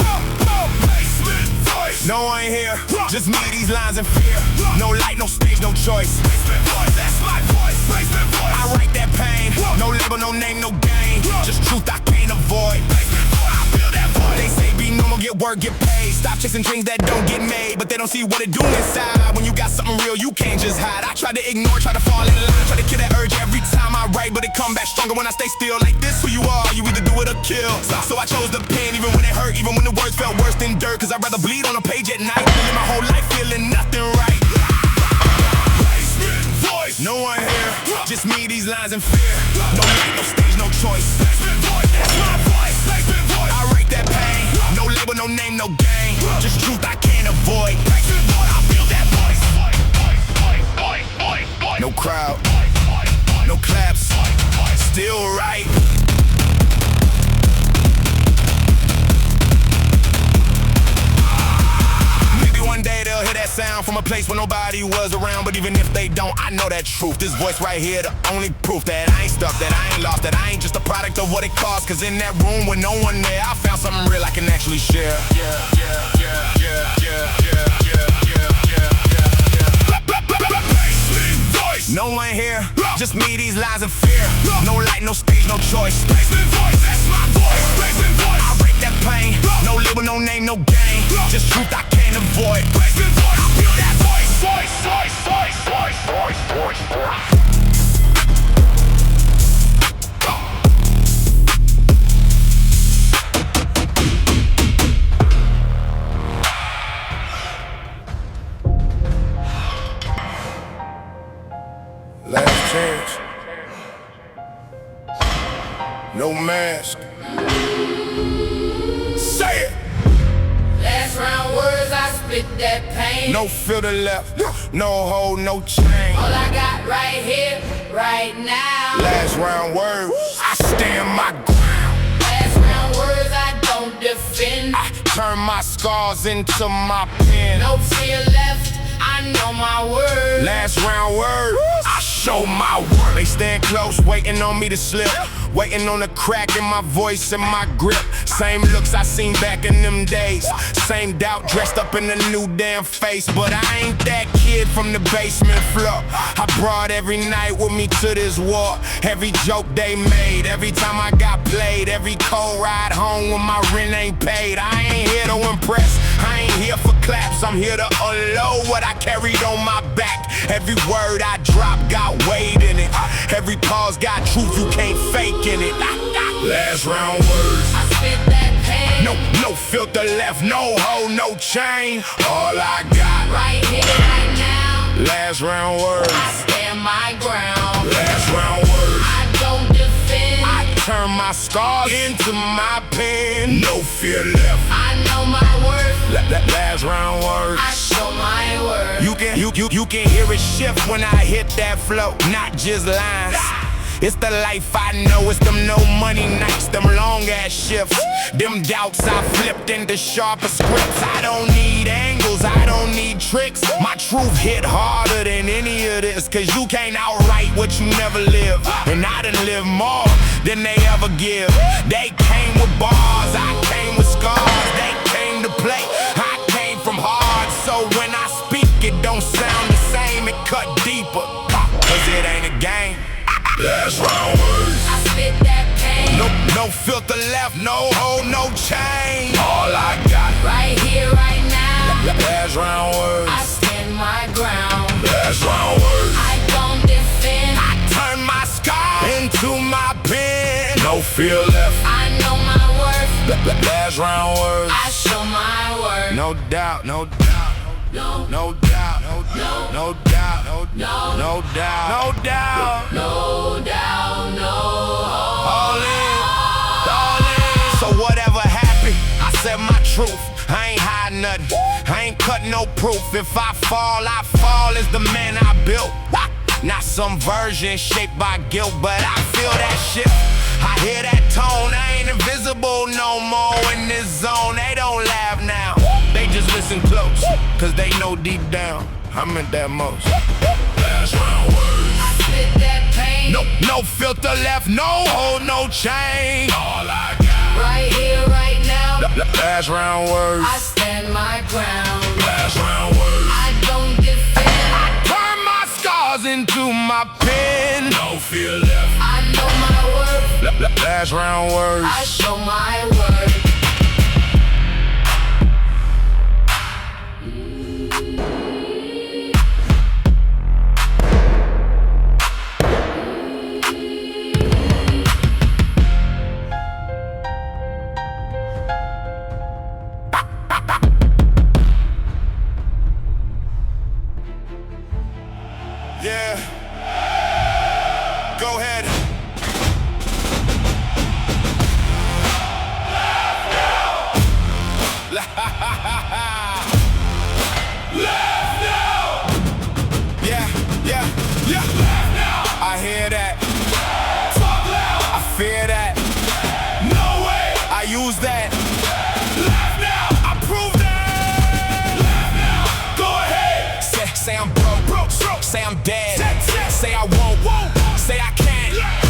S3: Basement voice. No one here, just me, these lines in fear. No light, no stage, no choice. Basement voice, that's my voice. Basement voice. I write that pain, no label, no name, no game. Just truth I can't avoid. Basement voice. I feel that voice. They say be normal, get work, get paid. Stop chasing dreams that don't get made, but they don't see what it do inside. When you got something real, you can't just hide. I try to ignore, try to fall in line, try to kill that urge every time I write, but it come back stronger when I stay still. Like this, who you are, you either do it or kill. So I chose the pen, even when it hurt, even when the words felt worse than dirt. Cause I'd rather bleed on a page at night than live my whole life feeling nothing right. Basement voice. No one here, just me, these lines in fear. No light, no stage, no choice. Basement voice, that's my voice. Basement voice. I write that pain, no label, no name, no game. Just truth I can't avoid. Basement voice, I feel that voice. No crowd, no claps, still right. Maybe one day they'll hear that sound from a place where nobody was around. But even if they don't, I know that truth. This voice right here, the only proof that I ain't stuck, that I ain't lost, that I ain't just a product of what it costs. Cause in that room with no one there, I found something real I can actually share. No one here,
S1: Just me, these lines of fear. No light, no stage, no choice.
S3: Basement voice, that's my voice. Basement voice.
S1: I break that pain. No label, no name, no game. Just truth I can't avoid.
S3: Basement voice. I feel that voice. Voice, voice, voice, voice, voice, voice, voice.
S4: Last chance. No mask.
S3: Say it.
S2: Last round words, I spit that pain.
S4: No filter left. No hold, no chain.
S2: All I got right here, right now.
S4: Last round words. I stand my ground.
S2: Last round words, I don't defend.
S4: I turn my scars into my pen.
S2: No fear left, I know my word.
S4: Last round words. I show my worth. They stand close, waiting on me to slip. Waiting on the crack in my voice and my grip. Same looks I seen back in them days. Same doubt dressed up in a new damn face. But I ain't that kid from the basement floor. I brought every night with me to this war. Every joke they made, every time I got played. Every cold ride home when my rent ain't paid. I ain't here to impress, I ain't here for claps. I'm here to unload what I carried on my back. Every word I drop got weight in it. Every pause got truth you can't fake in it.
S3: Last round words.
S2: I spit that pain.
S4: No filter left, no hold, no chain. All I got
S2: Right here, right now.
S4: last round words.
S2: I stand my ground.
S3: Last round words.
S2: I don't defend.
S4: I turn my scars into my pen.
S3: No fear left.
S2: I know my worth.
S4: Last round words.
S2: I show my worth.
S4: You can hear it shift when I hit that flow, not just lines. It's the life I know, it's them no money nights, them long ass shifts. Them doubts I flipped into sharper scripts. I don't need angles, I don't need tricks. My truth hit harder than any of this, cause you can't outright what you never lived. And I done lived more than they ever give. They came with bars, I came with scars. They came to play, I came from hard. So when I speak, it don't sound the same, it cut deeper, cause it ain't a game.
S3: Last round words.
S2: I spit that pain.
S4: No filter left, no hold, no chain.
S3: All I got.
S2: Right here, right now.
S4: Last round words.
S2: I stand my ground.
S3: Last round words.
S2: I don't defend.
S4: I turn my scar into my pen.
S3: No fear left.
S2: I know my worth.
S4: Last round words.
S2: I show my worth.
S4: No doubt, no doubt,
S2: No,
S4: no doubt, no doubt, no doubt, no doubt, no doubt, no doubt.
S2: no doubt, no.
S4: All in, all in. So whatever happened, I said my truth. I ain't hiding nothing, I ain't cut no proof. If I fall as the man I built. Not some version shaped by guilt, but I feel that shit. I hear that tone, I ain't invisible no more in this zone. They don't laugh now, they just listen close, cause they know deep down I meant that most.
S3: Last round words.
S2: I spit that pain.
S4: No filter left, no hold, no chain.
S3: All I got.
S2: Right here, right now.
S4: Last round words.
S2: I stand my ground.
S3: Last round words.
S2: I don't defend.
S4: Turn my scars into my pen.
S3: No fear left.
S2: I know my worth.
S4: Last round words.
S2: I show my worth.
S4: Yeah. Go ahead.
S3: Left now.
S4: Yeah.
S3: Left now.
S4: I hear that.
S3: Talk loud.
S4: I fear that.
S3: No way.
S4: I use that.
S3: Left now.
S4: I prove that.
S3: Left now. Go ahead.
S4: Say I'm broke. Say I'm dead. Say I won't. Say I can't.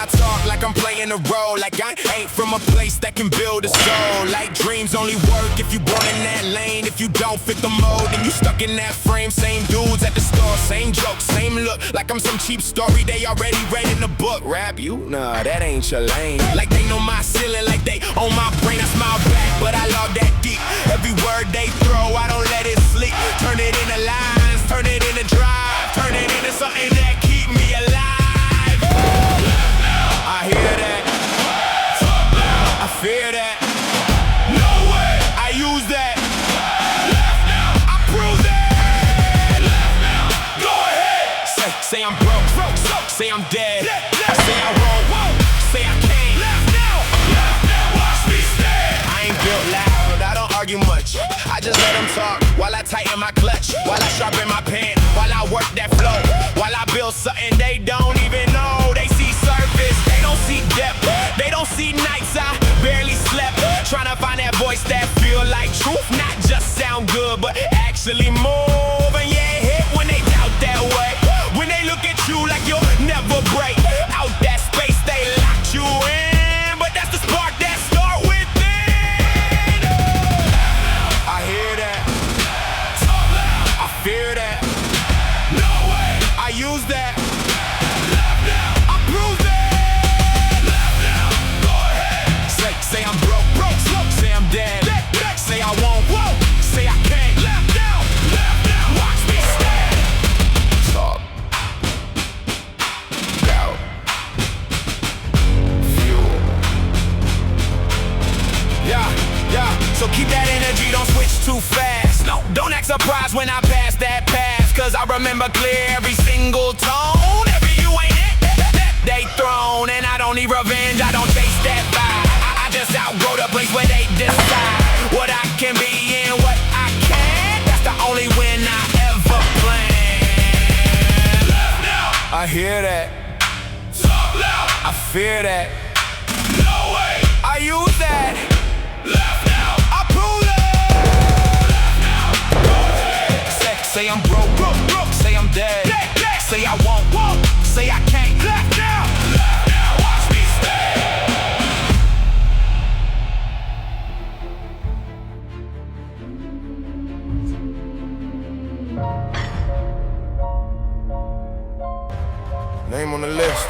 S1: I talk like I'm playing a role, like I ain't from a place that can build a soul. Like dreams only work if you born in that lane. If you don't fit the mold, then you stuck in that frame. Same dudes at the store, same jokes, same look. Like I'm some cheap story they already read in the book. Rap you? Nah, that ain't your lane. Like they know my ceiling, like they own my brain. I smile back, but I love that deep. Every word they throw, I don't let it sleep. Turn it into lines, turn it into drive, turn it into something that keep me alive. I hear that, I fear that. No way, I use that. I prove that. Go ahead. Say I'm broke, say I'm dead. Say I won't, say I can't. Watch me stand. I ain't built loud, I don't argue much. I just let them talk while I tighten my clutch, while I sharpen my pen, while I work that flow, while I build something they don't even know. They see surface, they don't see depth, they don't see nights I barely slept, trying to find that voice that feel like truth, not just sound good but actually move. And yeah, hit when they doubt that way, when they look at you like you'll never break out that space they locked you in, but that's the spark that start within. I hear that, I fear that. No way, I use that. I prove that. Go ahead. Say I'm broke, say I'm dead. Say I won't, say I can't. Watch me stand. Talk, doubt, fuel. Yeah. So keep that energy, don't switch too fast. No, don't act surprised when I pass that pass, cause I remember clear every single tone. Every you ain't it that they thrown. And I don't need revenge, I don't chase that vibe. I just outgrow the place where they decide what I can be and what I can't. That's the only win I ever planned. I hear that, talk loud, I fear that. No way, I use that. I prove that. Say I'm broke, say I'm dead. Say I won't, say I can't. Watch me stand.
S4: Name on the list.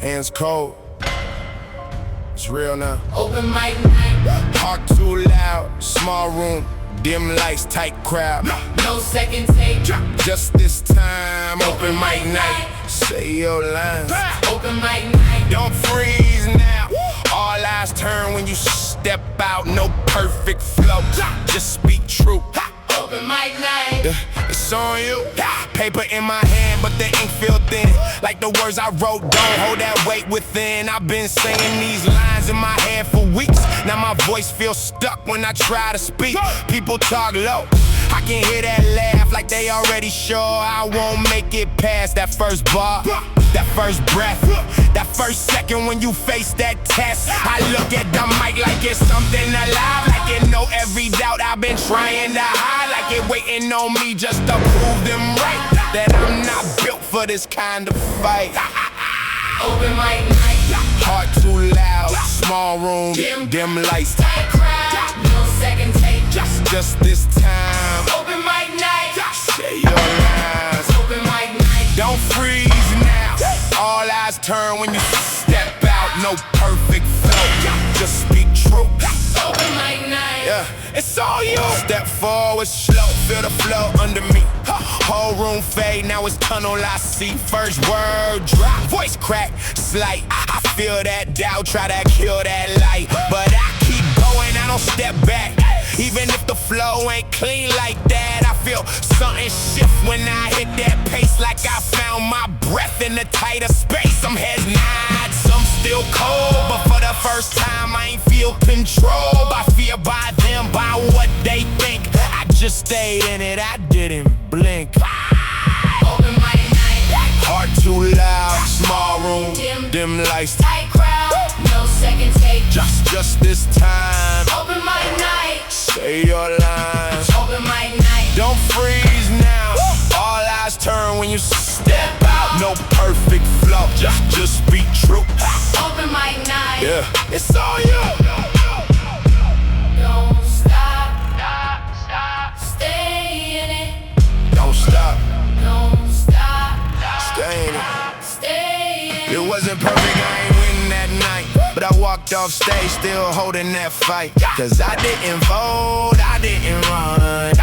S4: Hands cold. It's real now.
S2: Open mic night,
S4: Talk too loud, small room, dim lights, tight crowd.
S2: no second take.
S4: Just this time, open mic night. Say your lines.
S2: Open mic night,
S4: Don't freeze now. All eyes turn when you step out. No perfect flow, just speak true.
S2: open mic night.
S4: It's on you. Paper in my hand, but the ink feel thin. Like the words I wrote don't hold that weight within. I've been saying these lines in my head for weeks. Now my voice feels stuck when I try to speak. People talk low, I can hear that laugh like they already sure I won't make it past that first bar, that first breath, that first second when you face that test. I look at the mic like it's something alive, like it know every doubt I've been trying to hide, like it waiting on me just to prove them right, that I'm not built for this kind of fight.
S2: Open mic night,
S4: Heart too loud, small room, dim lights,
S2: tight crowd, no second take.
S4: just this time.
S2: Open mic night,
S4: Say your lines.
S2: open mic night.
S4: Don't freeze now. All eyes turn when you step out. No perfect flow, just speak true.
S2: Open mic night,
S4: Yeah, it's all you. Step forward slow, feel the flow under me. Whole room fade, now it's tunnel I see. First word drop, voice crack, slight. I feel that doubt, try to kill that light, but I keep going, I don't step back. Even if the flow ain't clean like that, I feel something shift when I hit that pace, like I found my breath in a tighter space. Some heads nod, some still cold, but for the first time I ain't feel controlled by fear, by them, by what they think. I just stayed in it, I didn't blink.
S2: open mic night.
S4: Heart too loud, small room, dim lights,
S2: Tight crowd, no second take.
S4: just this time.
S2: Open mic night,
S4: Say your lines.
S2: open mic night.
S4: Don't freeze now. All eyes turn when you step out. No no perfect flow, just speak true.
S2: Open mic night.
S4: Yeah, it's all you.
S2: Don't stop. Stay in it.
S4: Don't stop,
S2: Don't stop.
S4: stay in it.
S2: Stay in it.
S4: It wasn't perfect, I ain't winning that night, but I walked off stage still holding that fight. Cause I didn't fold, I didn't run.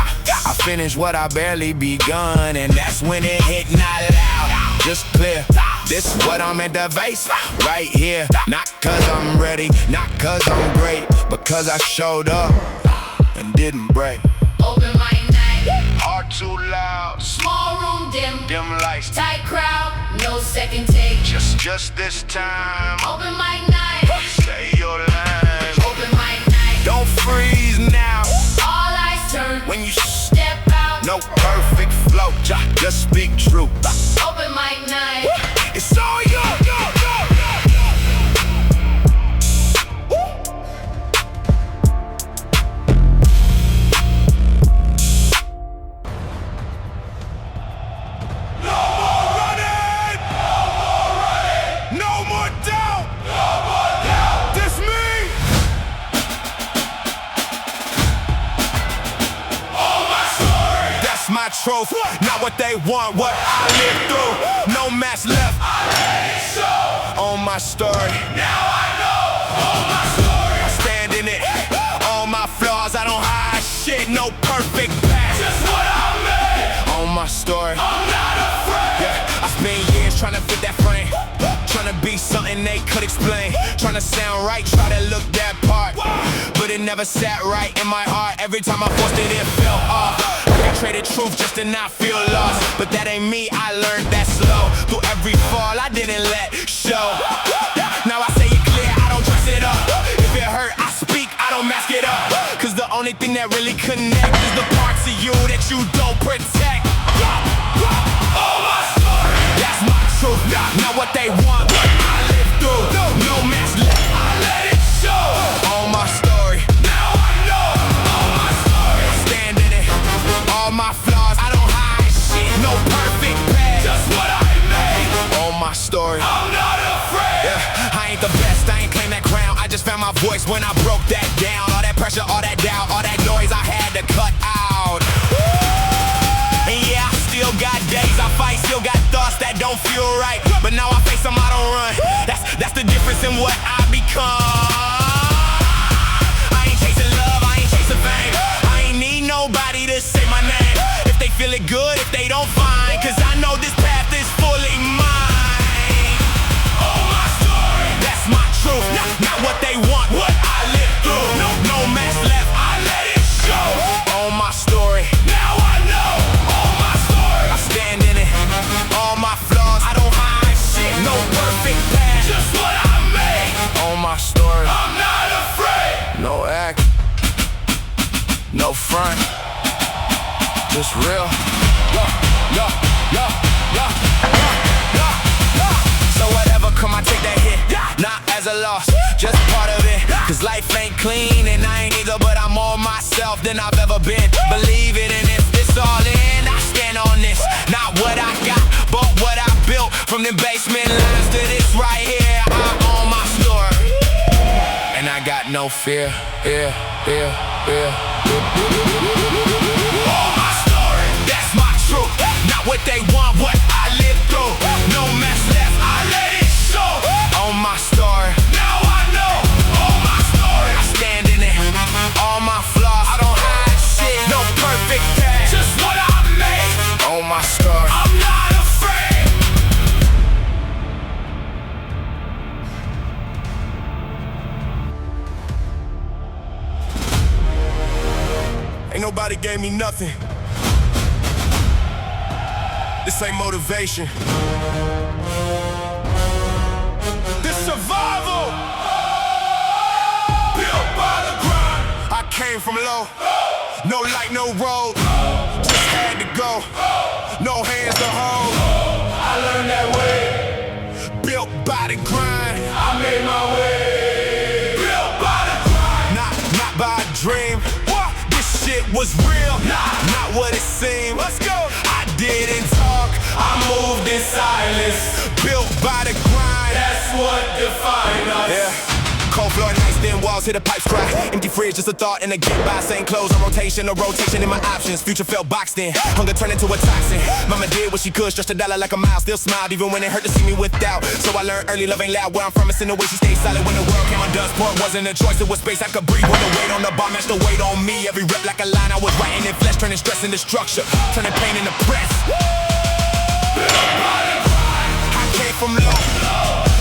S4: I finished what I barely begun, and that's when it hit not loud, just clear. This is what I'm at the base, right here. Not cause I'm ready, not cause I'm great, but cause I showed up and didn't break.
S2: Open mic night.
S4: Heart too loud,
S2: Small room dim.
S4: dim lights,
S2: Tight crowd. No second take.
S4: just this time.
S2: Open mic night.
S4: Say your line.
S2: Open mic night.
S4: Don't freeze now
S2: All eyes turn.
S4: when you
S2: Step out.
S4: no perfect flow, just speak true.
S2: Open mic night.
S4: It's all you. My trophy, not what they want, what I lived through. No match left, I let it show. On my story, now I know. On my story, I stand in it. All my flaws, I don't hide shit. No perfect path, just what I made. On my story, I'm not afraid. Yeah, I spent years trying to fit that frame, trying to be something they could explain, trying to sound right, try to look that part, but it never sat right in my heart. Every time I forced it, it fell off. I traded truth just to not feel lost, but that ain't me, I learned that slow. Through every fall, I didn't let show. Now I say it clear, I don't dress it up. If it hurt, I speak, I don't mask it up. Cause the only thing that really connects is the parts of you that you don't protect. Oh, my story, that's my truth, not what they want, what I lived through. No mask left, I let it show. On my story, now I know. On my story, I stand in it. All my flaws, I don't hide shit. No perfect path, just what I made. On my story, I'm not afraid. Yeah, I ain't the best, I ain't claim that crown. I just found my voice when I broke that down. All that pressure, all that doubt, all that noise I had to cut out. And yeah, I still got days I fight, still got thoughts that don't feel right, but now I face them, I don't run. That's the difference in what I become. I ain't chasing love, I ain't chasing fame. I ain't need nobody to say my name. If they feel it good, if they don't, fine. Cause I know this path is fully mine. Oh, my story, that's my truth, not what they want, what I lived through. No mess left, I let it show. On my story, now I know. On my story, I stand in it. All my flaws, I don't hide shit. No perfect path, just what I made. On my story, I'm not afraid. No act, no front, just real. So whatever come, I take that hit, not as a loss, just part of it. Cause life ain't clean and I ain't either, but I'm more myself than I've ever been. Believe it, and if it's all in, I stand on this. Not what I got, but what I built. From the basement lines to this right here, I own my story. And I got no fear, All my story, that's my truth. Not what they want, what I lived through. No mess left, I let it show. On my story, now I know. On my story, I stand in it. All my flaws, I don't hide shit. No perfect path, just what I made. On my story, I'm not afraid. Ain't nobody gave me nothing. This ain't motivation. This survival. Built by the grind. I came from low. No light, no road. Just had to go. No hands to hold. I learned that way. Built by the grind. I made my way. Built by the grind. Not by a dream. What? This shit was real. Not what it seemed. Let's go. I didn't talk. I moved in silence.
S3: silence.
S1: Built by the grind.
S3: That's what defines us.
S1: Yeah. Cold floor nights, thin walls, hear the pipes cry. Empty fridge, just a thought and a get by. Same clothes on rotation, a rotation in my options. Future felt boxed in, hunger turned into a toxin. Mama did what she could, stretched a dollar like a mile. Still smiled even when it hurt to see me without. So I learned early, love ain't loud. Where I'm from, it's in the way she stayed solid. When the world came undone, sport wasn't a choice. It was space I could breathe. When the weight on the bar matched the weight on me. Every rep like a line I was writing in flesh, turning stress into structure, turning pain into press. I came from low,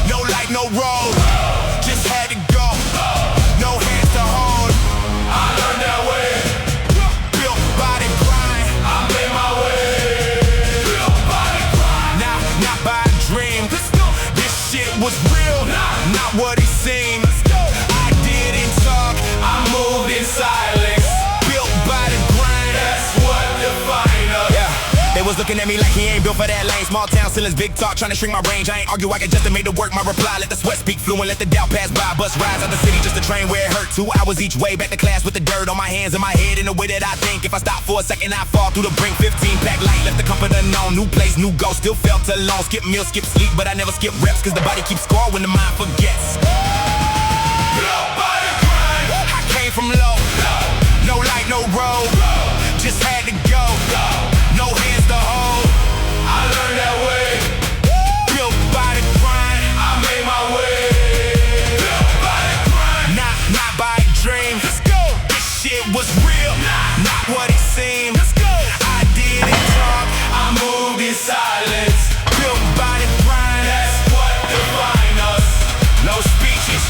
S1: no light, no road. Just had to go, no hands to hold.
S3: I learned that way.
S1: Built by the grind,
S3: I made my way. Built by the grind.
S1: not by a dream. This shit was real, not what it seemed. I didn't talk,
S3: I moved in silence.
S1: built by the grind.
S3: That's what defines us.
S1: Yeah, they was looking at me like he ain't built for that lane. Small town ceilings, big talk, trying to shrink my range. I ain't argue, I got just to make it work. My reply, let the sweat speak fluent, let the doubt pass by. Bus rides out the city just to train where it hurt. 2 hours each way, back to class with the dirt on my hands and my head. In the way that I think, if I stop for a second, I fall through the brink. 15 pack light, left the comfort unknown. New place, new goal, still felt alone. Skip meals, skip sleep, but I never skip reps, cause the body keeps score when the mind forgets.
S3: Built by the grind.
S1: I came from low, no light, no road. Just had to go, no hands to hold.
S3: I learned that way.
S1: Built by the grind,
S3: I made my way. Built by the grind.
S1: not by a dream. This shit was real, not what it seemed. I didn't talk,
S3: I moved in silence.
S1: built by the grind.
S3: That's what defines us.
S1: No speeches,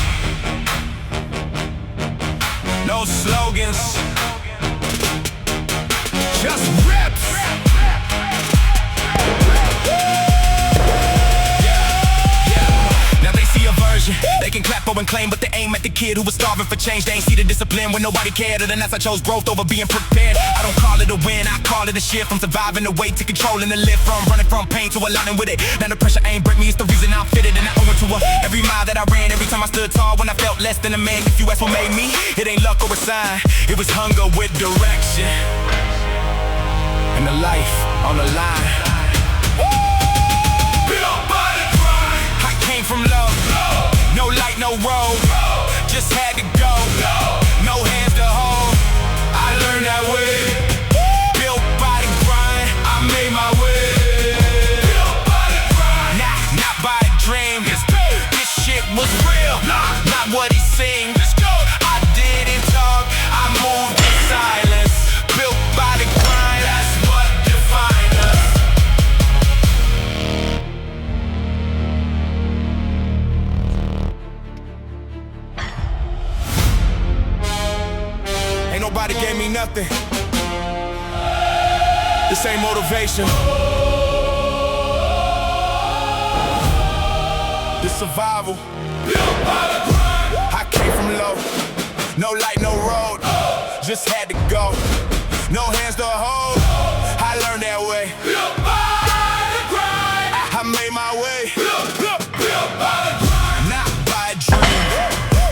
S1: no slogans, just reps. Now they see a version, they can clap and claim, but they aim at the kid who was starving for change. They ain't see the discipline when nobody cared. Other than that, I chose growth over being prepared. I don't call it a win, I call it a shift. From surviving the weight to controlling the lift, from running from pain to aligning with it. Now the pressure ain't break me, it's the reason I'm fitted. And I owe it to her. Every mile that I ran, every time I stood tall, when I felt less than a man. If you ask what made me, it ain't luck or a sign. It was hunger with direction, and the life on the line.
S3: Built by the grind.
S1: I came from low, no light, no road. Just had to go, no hands to hold.
S3: I learned that way.
S1: Built by the grind,
S3: I made my way. Built by the grind.
S1: not by a dream. This shit was real, not what it seemed. I didn't talk, I moved in silence. Built by the grind,
S3: That's what defines us.
S1: ain't nobody gave me nothing. This ain't motivation. This survival.
S3: Built by the grind.
S1: I came from low, no light, no road. Just had to go, no hands to hold. I learned that way,
S3: Built by the grind.
S1: I made my way.
S3: Built by the grind.
S1: Not by a dream.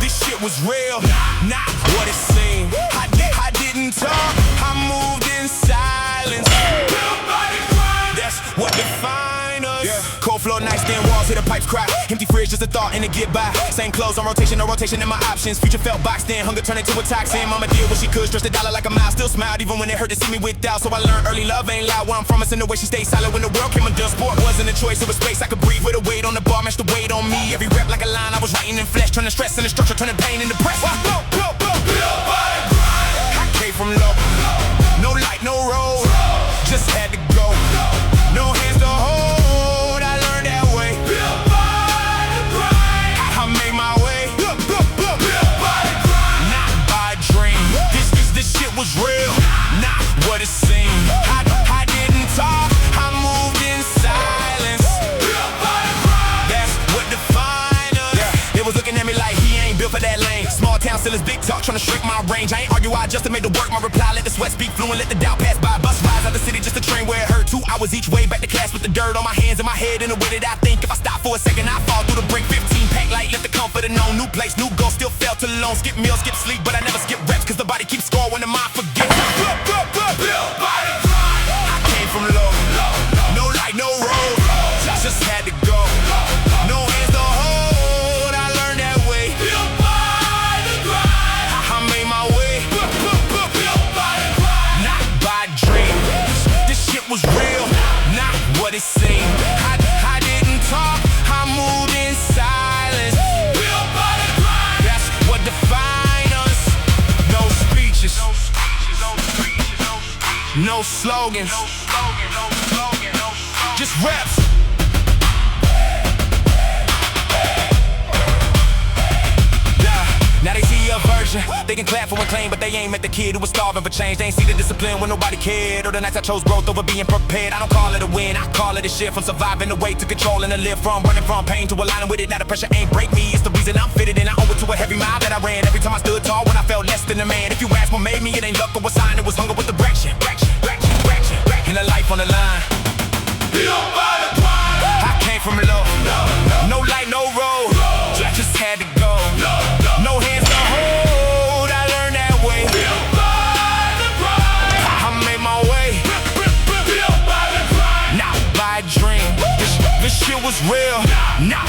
S1: This shit was real, not what it seemed. I didn't talk, I moved in silence.
S3: Built by the grind.
S1: That's what defined us. Cold floor nights, thin walls, hear the pipes cry. Empty fridge, just a thought and a get by. Same clothes on rotation, no rotation in my options. Future felt boxed in, hunger turned into a toxin. Mama did what she could, stretched a dollar like a mile. Still smiled even when it hurt to see me without. So I learned early, love ain't loud. Where I'm from, it's in the way she stayed silent when the world came undone. Sport wasn't a choice, it was space I could breathe. With a weight on the bar, matched the weight on me. Every rep like a line I was writing in flesh, turning stress into structure, turning pain into press.
S3: Built by the grind.
S1: I came from low, no light, no road. Just had to go, no hands to hold. I learned that way,
S3: Built by the grind.
S1: I made my way.
S3: Built by the grind.
S1: Not by a dream. This shit was real, not what it seemed. I didn't talk, I moved in silence.
S3: Built by the grind.
S1: That's what defined us. They was looking at me like he ain't built for that lane. Small town still is big talk, trying to shrink my range. I ain't argue, I just to make the work. My reply, let the sweat speak fluent, let the doubt pass by. Bus rides out the city just to train where it hurt. 2 hours each way, back to class with the dirt on my hands and my head. In the way that I think, if I stop for a second, I fall through the brink. 15 pack light, left the comfort unknown. New place, new goal, still felt alone. Skip meals, skip sleep, but I never skip reps, cause the body keeps score when the mind forgets.
S3: Built by the grind.
S1: I came from low, no light, no road. Just had to slogans, just reps. Now they see a version, they can clap for and claim, but they ain't met the kid who was starving for change. They ain't see the discipline when nobody cared, or the nights I chose growth over being prepared. I don't call it a win, I call it a shift from surviving away to controlling and live from, running from pain to aligning with it. Now the pressure ain't break me, it's the reason I'm fitted in. I owe it to a heavy mile that I ran every time I stood tall when I felt less than a man. If you ask what made me, it ain't luck or a sign, it was hunger with direction. And a life on the line. I came from low, no light, no road, just had to go. No hands to hold, I learned that way. I made my way, not by a dream. This shit was real, not